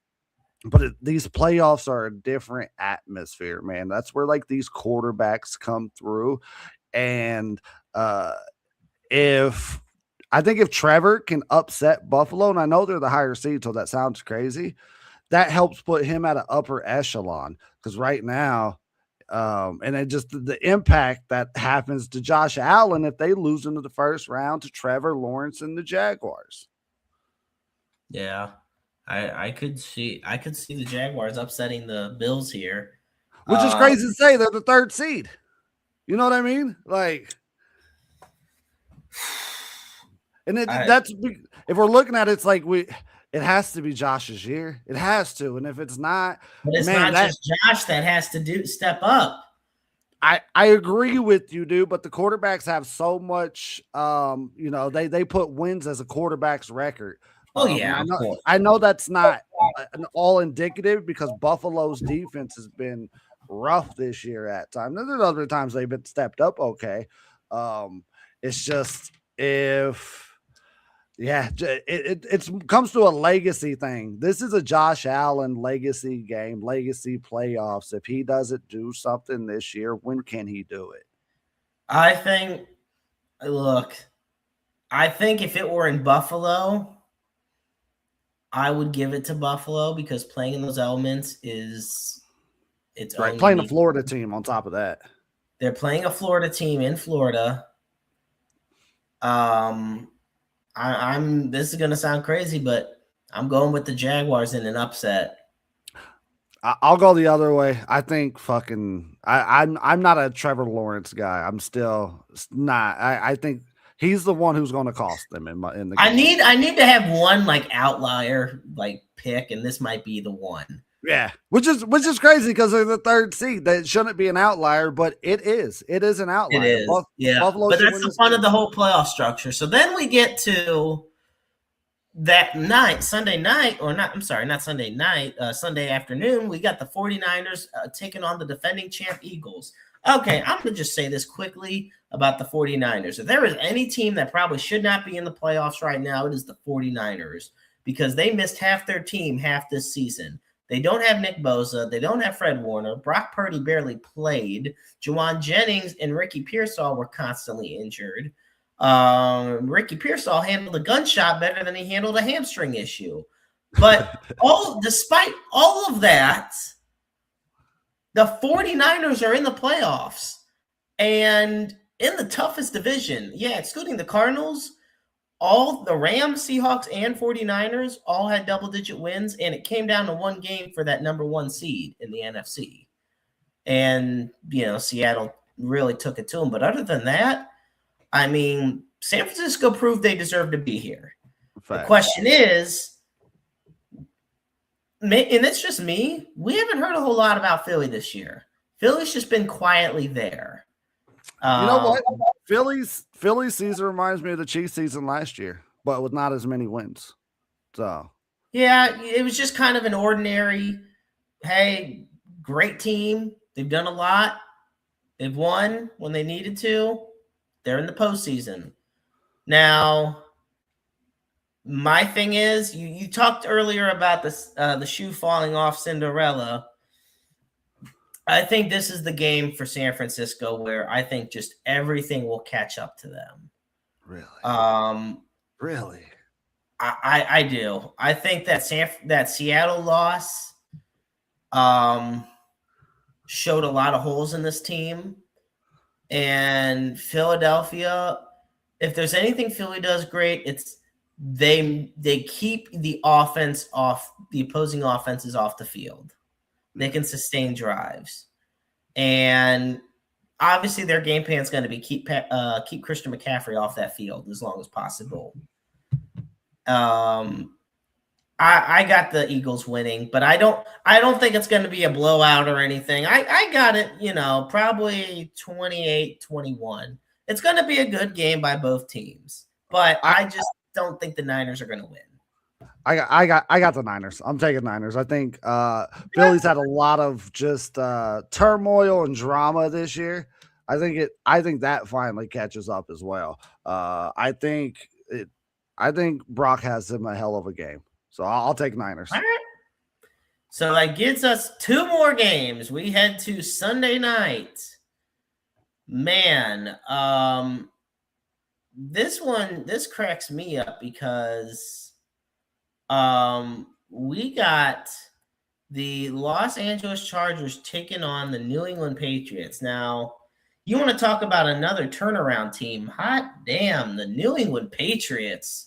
S2: But these playoffs are a different atmosphere, man. That's where these quarterbacks come through, and if Trevor can upset Buffalo, and I know they're the higher seed, so that sounds crazy. That helps put him at an upper echelon because right now, and it just the impact that happens to Josh Allen if they lose into the first round to Trevor Lawrence and the Jaguars.
S1: Yeah, I could see the Jaguars upsetting the Bills here,
S2: which is crazy to say. They're the third seed. You know what I mean? And that's if we're looking at it, it's like it has to be Josh's year. It has to. And if it's not,
S1: but it's not just Josh that has to step up.
S2: I agree with you, dude, but the quarterbacks have so much, they put wins as a quarterback's record.
S1: Oh, yeah.
S2: I know that's not an all indicative because Buffalo's defense has been rough this year at times. There's other times they've been stepped up okay. It's just it comes to a legacy thing. This is a Josh Allen legacy game, legacy playoffs. If he doesn't do something this year, when can he do it?
S1: I think if it were in Buffalo, I would give it to Buffalo because playing in those elements is its
S2: right.
S1: own.
S2: Playing a Florida team on top of that.
S1: They're playing a Florida team in Florida. This is gonna sound crazy, but I'm going with the Jaguars in an upset.
S2: I'll go the other way. I think I'm not a Trevor Lawrence guy. I'm still not. I think he's the one who's going to cost them in the game.
S1: I need to have one outlier pick, and this might be the one.
S2: Yeah, which is crazy because they're the third seed. That shouldn't be an outlier, but it is. It is an
S1: It
S2: outlier.
S1: is, yeah.
S2: Buffalo
S1: But
S2: should
S1: that's
S2: win
S1: the
S2: this
S1: fun of
S2: game.
S1: the whole playoff structure. So then we get to that night, Sunday night, or not, I'm sorry, not Sunday night, Sunday afternoon, we got the 49ers taking on the defending champ Eagles. Okay, I'm going to just say this quickly about the 49ers. If there is any team that probably should not be in the playoffs right now, it is the 49ers because they missed half their team half this season. They don't have Nick Bosa. They don't have Fred Warner. Brock Purdy barely played. Juwan Jennings and Ricky Pearsall were constantly injured. Ricky Pearsall handled a gunshot better than he handled a hamstring issue. But despite all of that, the 49ers are in the playoffs and in the toughest division. Yeah, excluding the Cardinals, all the Rams, Seahawks, and 49ers all had double-digit wins, and it came down to one game for that number one seed in the NFC. And, Seattle really took it to them. But other than that, I mean, San Francisco proved they deserve to be here. Fact. The question is, and it's just me, we haven't heard a whole lot about Philly this year. Philly's just been quietly there.
S2: You know what? Philly's season reminds me of the Chiefs season last year, but with not as many wins. So
S1: yeah, it was just kind of an ordinary, hey, great team. They've done a lot. They've won when they needed to. They're in the postseason. Now, my thing is, you talked earlier about the shoe falling off Cinderella. I think this is the game for San Francisco where I think just everything will catch up to them.
S2: Really? Really?
S1: I do. I think that Seattle loss showed a lot of holes in this team. And Philadelphia, if there's anything Philly does great, it's they keep the offense off, the opposing offenses off the field. They can sustain drives. And obviously their game plan is going to be keep Christian McCaffrey off that field as long as possible. I got the Eagles winning, but I don't think it's going to be a blowout or anything. I got it, probably 28-21. It's going to be a good game by both teams, but I just don't think the Niners are going to win.
S2: I got the Niners. I'm taking Niners. I think Philly's had a lot of just turmoil and drama this year. I think that finally catches up as well. I think Brock has him a hell of a game. So I'll take Niners.
S1: All right. So that gets us two more games. We head to Sunday night. Man, this cracks me up because we got the Los Angeles Chargers taking on the New England Patriots. Now, you want to talk about another turnaround team. Hot damn, the New England Patriots.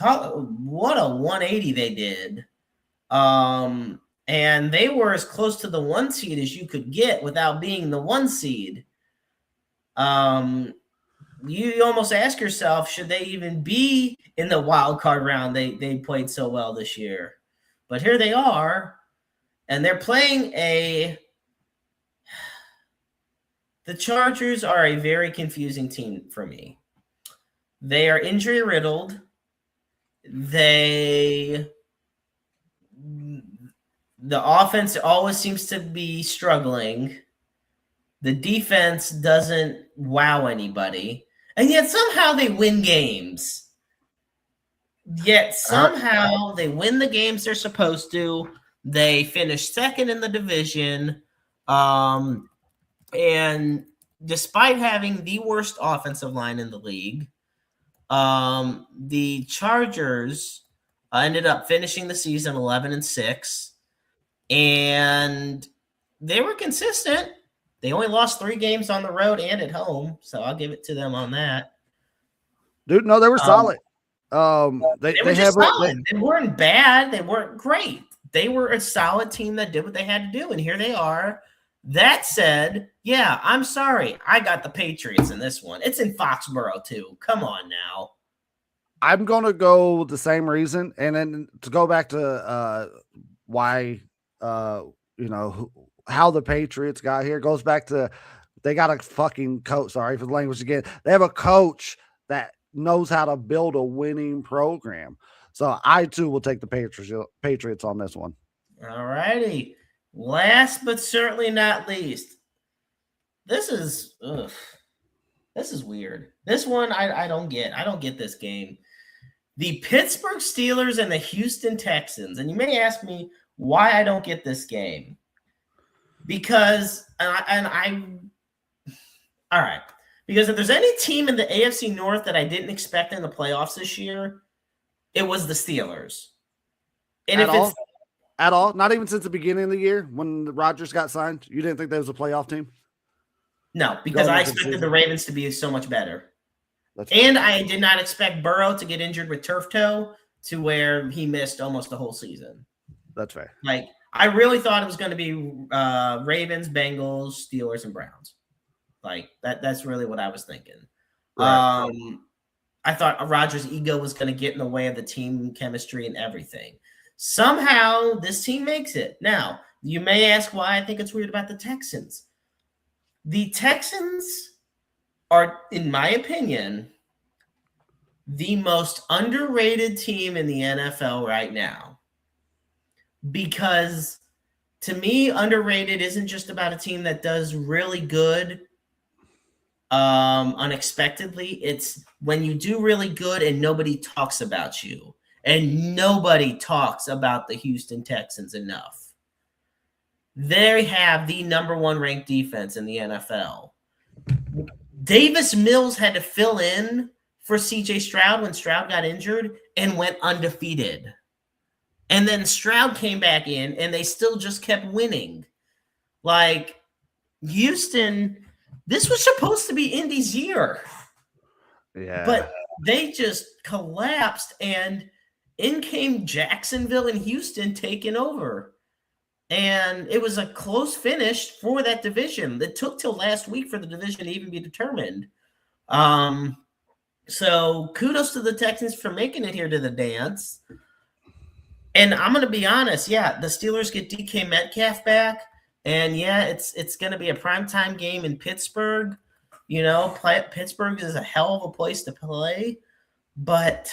S1: What a 180 they did. And they were as close to the 1 seed as you could get without being the 1 seed. You almost ask yourself, should they even be in the wild card round? They played so well this year. But here they are, and they're playing the Chargers are a very confusing team for me. They are injury riddled. The offense always seems to be struggling. The defense doesn't wow anybody. And yet somehow they win games. Yet somehow they win the games they're supposed to. They finish second in the division. And despite having the worst offensive line in the league, the Chargers ended up finishing the season 11-6, and they were consistent. They only lost 3 games on the road and at home, so I'll give it to them on that.
S2: Dude, no, they were solid.
S1: They were just solid. They weren't bad. They weren't great. They were a solid team that did what they had to do, and here they are. That said, yeah, I'm sorry. I got the Patriots in this one. It's in Foxborough, too. Come on now.
S2: I'm going to go the same reason. And then to go back to why how the Patriots got here. It goes back to they got a fucking coach. Sorry for the language again. They have a coach that knows how to build a winning program. So I too will take the Patriots on this one.
S1: All righty. Last but certainly not least, this is weird. This one I don't get. I don't get this game. The Pittsburgh Steelers and the Houston Texans. And you may ask me why I don't get this game. Because all right. Because if there's any team in the AFC North that I didn't expect in the playoffs this year, it was the Steelers. And
S2: at all? Not even since the beginning of the year when Rodgers got signed? You didn't think there was a playoff team?
S1: No, because I expected the Ravens to be so much better. I did not expect Burrow to get injured with turf toe to where he missed almost the whole season.
S2: That's fair.
S1: Like, I really thought it was going to be Ravens, Bengals, Steelers, and Browns. Like, that's really what I was thinking. Right. I thought Rodgers' ego was going to get in the way of the team chemistry and everything. Somehow, this team makes it. Now, you may ask why I think it's weird about the Texans. The Texans are, in my opinion, the most underrated team in the NFL right now. Because, to me, underrated isn't just about a team that does really good unexpectedly. It's when you do really good and nobody talks about you. And nobody talks about the Houston Texans enough. They have the number one ranked defense in the NFL. Davis Mills had to fill in for CJ Stroud when Stroud got injured and went undefeated. And then Stroud came back in and they still just kept winning. Like, Houston, this was supposed to be Indy's year.
S2: Yeah.
S1: But they just collapsed, and in came Jacksonville and Houston taking over. And it was a close finish for that division. It took till last week for the division to even be determined. So kudos to the Texans for making it here to the dance. And I'm going to be honest. Yeah, the Steelers get DK Metcalf back. And yeah, it's going to be a primetime game in Pittsburgh. You know, Pittsburgh is a hell of a place to play. But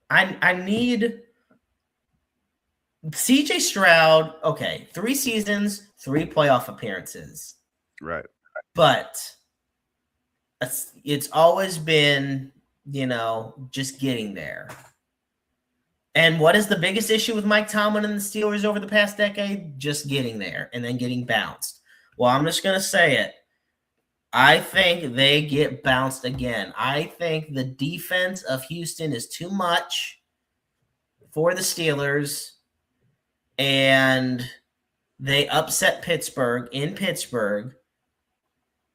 S1: I need CJ Stroud. Okay, 3 seasons, 3 playoff appearances.
S2: Right.
S1: But it's always been, just getting there. And what is the biggest issue with Mike Tomlin and the Steelers over the past decade? Just getting there and then getting bounced. Well, I'm just going to say it. I think they get bounced again. I think the defense of Houston is too much for the Steelers, and they upset Pittsburgh in Pittsburgh.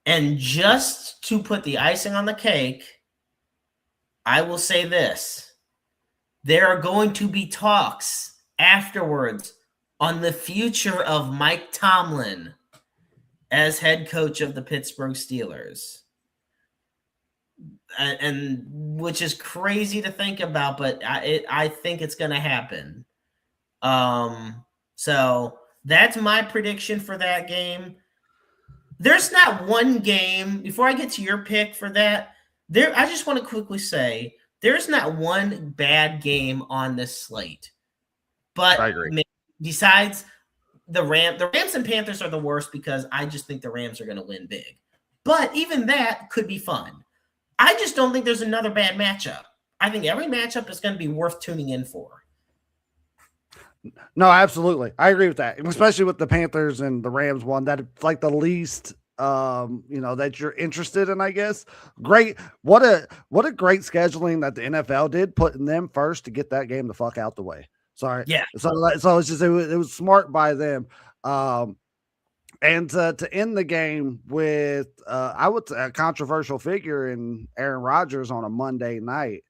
S1: And just to put the icing on the cake, I will say this. There are going to be talks afterwards on the future of Mike Tomlin as head coach of the Pittsburgh Steelers. And which is crazy to think about, but I think it's going to happen. So that's my prediction for that game. There's not one game, before I get to your pick for that, I just want to quickly say, there's not one bad game on this slate. But
S2: I agree.
S1: Besides the Rams and Panthers are the worst because I just think the Rams are going to win big. But even that could be fun. I just don't think there's another bad matchup. I think every matchup is going to be worth tuning in for.
S2: No, absolutely. I agree with that. Especially with the Panthers and the Rams one. That's like the least that you're interested in, I guess. Great. What a great scheduling that the NFL did, putting them first to get that game the fuck out the way. Sorry.
S1: Yeah.
S2: So it's just it was smart by them. And to end the game with I would say a controversial figure in Aaron Rodgers on a Monday night.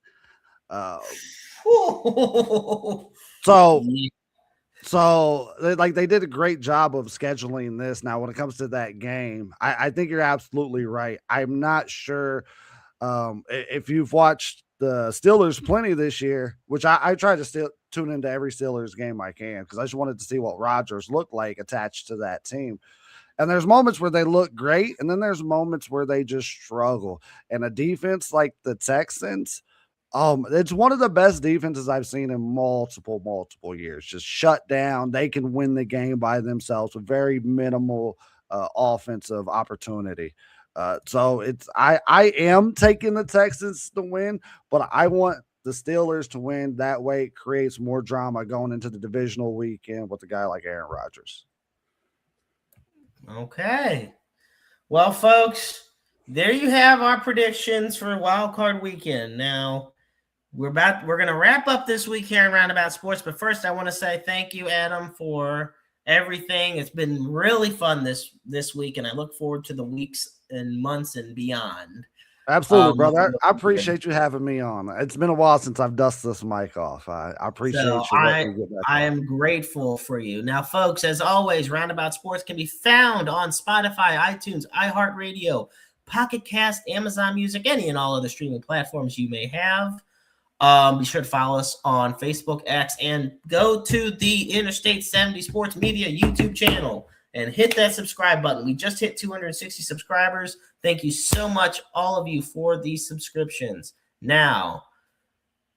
S2: So they did a great job of scheduling this. Now, when it comes to that game, I think you're absolutely right. I'm not sure if you've watched the Steelers plenty this year, which I try to tune into every Steelers game I can because I just wanted to see what Rodgers looked like attached to that team. And there's moments where they look great, and then there's moments where they just struggle. And a defense like the Texans, it's one of the best defenses I've seen in multiple years. Just shut down. They can win the game by themselves with very minimal offensive opportunity. So I am taking the Texans to win, but I want the Steelers to win. That way it creates more drama going into the divisional weekend with a guy like Aaron Rodgers.
S1: Okay. Well, folks, there you have our predictions for Wild Card Weekend. Now, we're going to wrap up this week here in Roundabout Sports, but first I want to say thank you, Adam, for everything. It's been really fun this week, and I look forward to the weeks and months and beyond.
S2: Absolutely, brother. I appreciate you having me on. It's been a while since I've dusted this mic off. I appreciate you.
S1: I am grateful for you. Now, folks, as always, Roundabout Sports can be found on Spotify, iTunes, iHeartRadio, Pocket Cast, Amazon Music, any and all other streaming platforms you may have. Be sure to follow us on Facebook, X, and go to the Interstate 70 Sports Media YouTube channel and hit that subscribe button. We just hit 260 subscribers. Thank you so much, all of you, for these subscriptions. Now,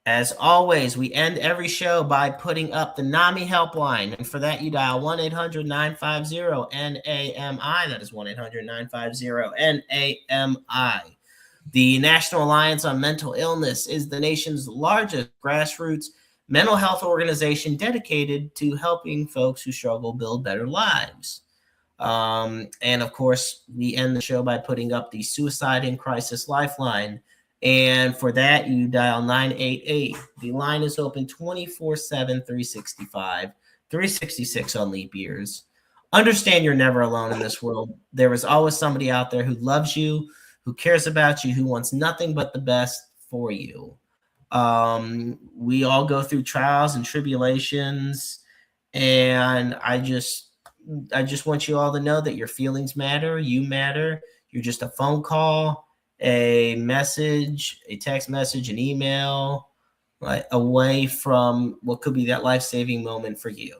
S1: as always, we end every show by putting up the NAMI helpline. And for that, you dial 1-800-950-NAMI. That is 1-800-950-NAMI. The National Alliance on Mental Illness is the nation's largest grassroots mental health organization dedicated to helping folks who struggle build better lives. And of course, we end the show by putting up the Suicide in Crisis Lifeline. And for that, you dial 988. The line is open 24/7, 365, 366 on leap years. Understand you're never alone in this world. There is always somebody out there who loves you, who cares about you, who wants nothing but the best for you. We all go through trials and tribulations, and I just want you all to know that your feelings matter. You matter. You're just a phone call, a message, a text message, an email, away from what could be that life-saving moment for you.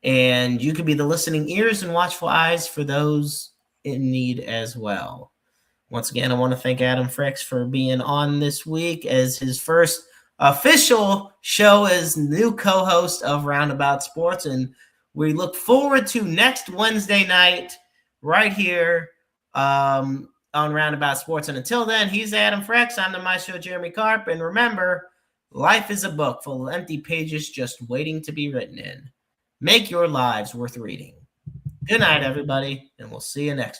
S1: And you could be the listening ears and watchful eyes for those in need as well. Once again, I want to thank Adam Frecks for being on this week as his first official show as new co-host of Roundabout Sports. And we look forward to next Wednesday night right here on Roundabout Sports. And until then, he's Adam Frecks. I'm the Maestro Jeremy Karp. And remember, life is a book full of empty pages just waiting to be written in. Make your lives worth reading. Good night, everybody, and we'll see you next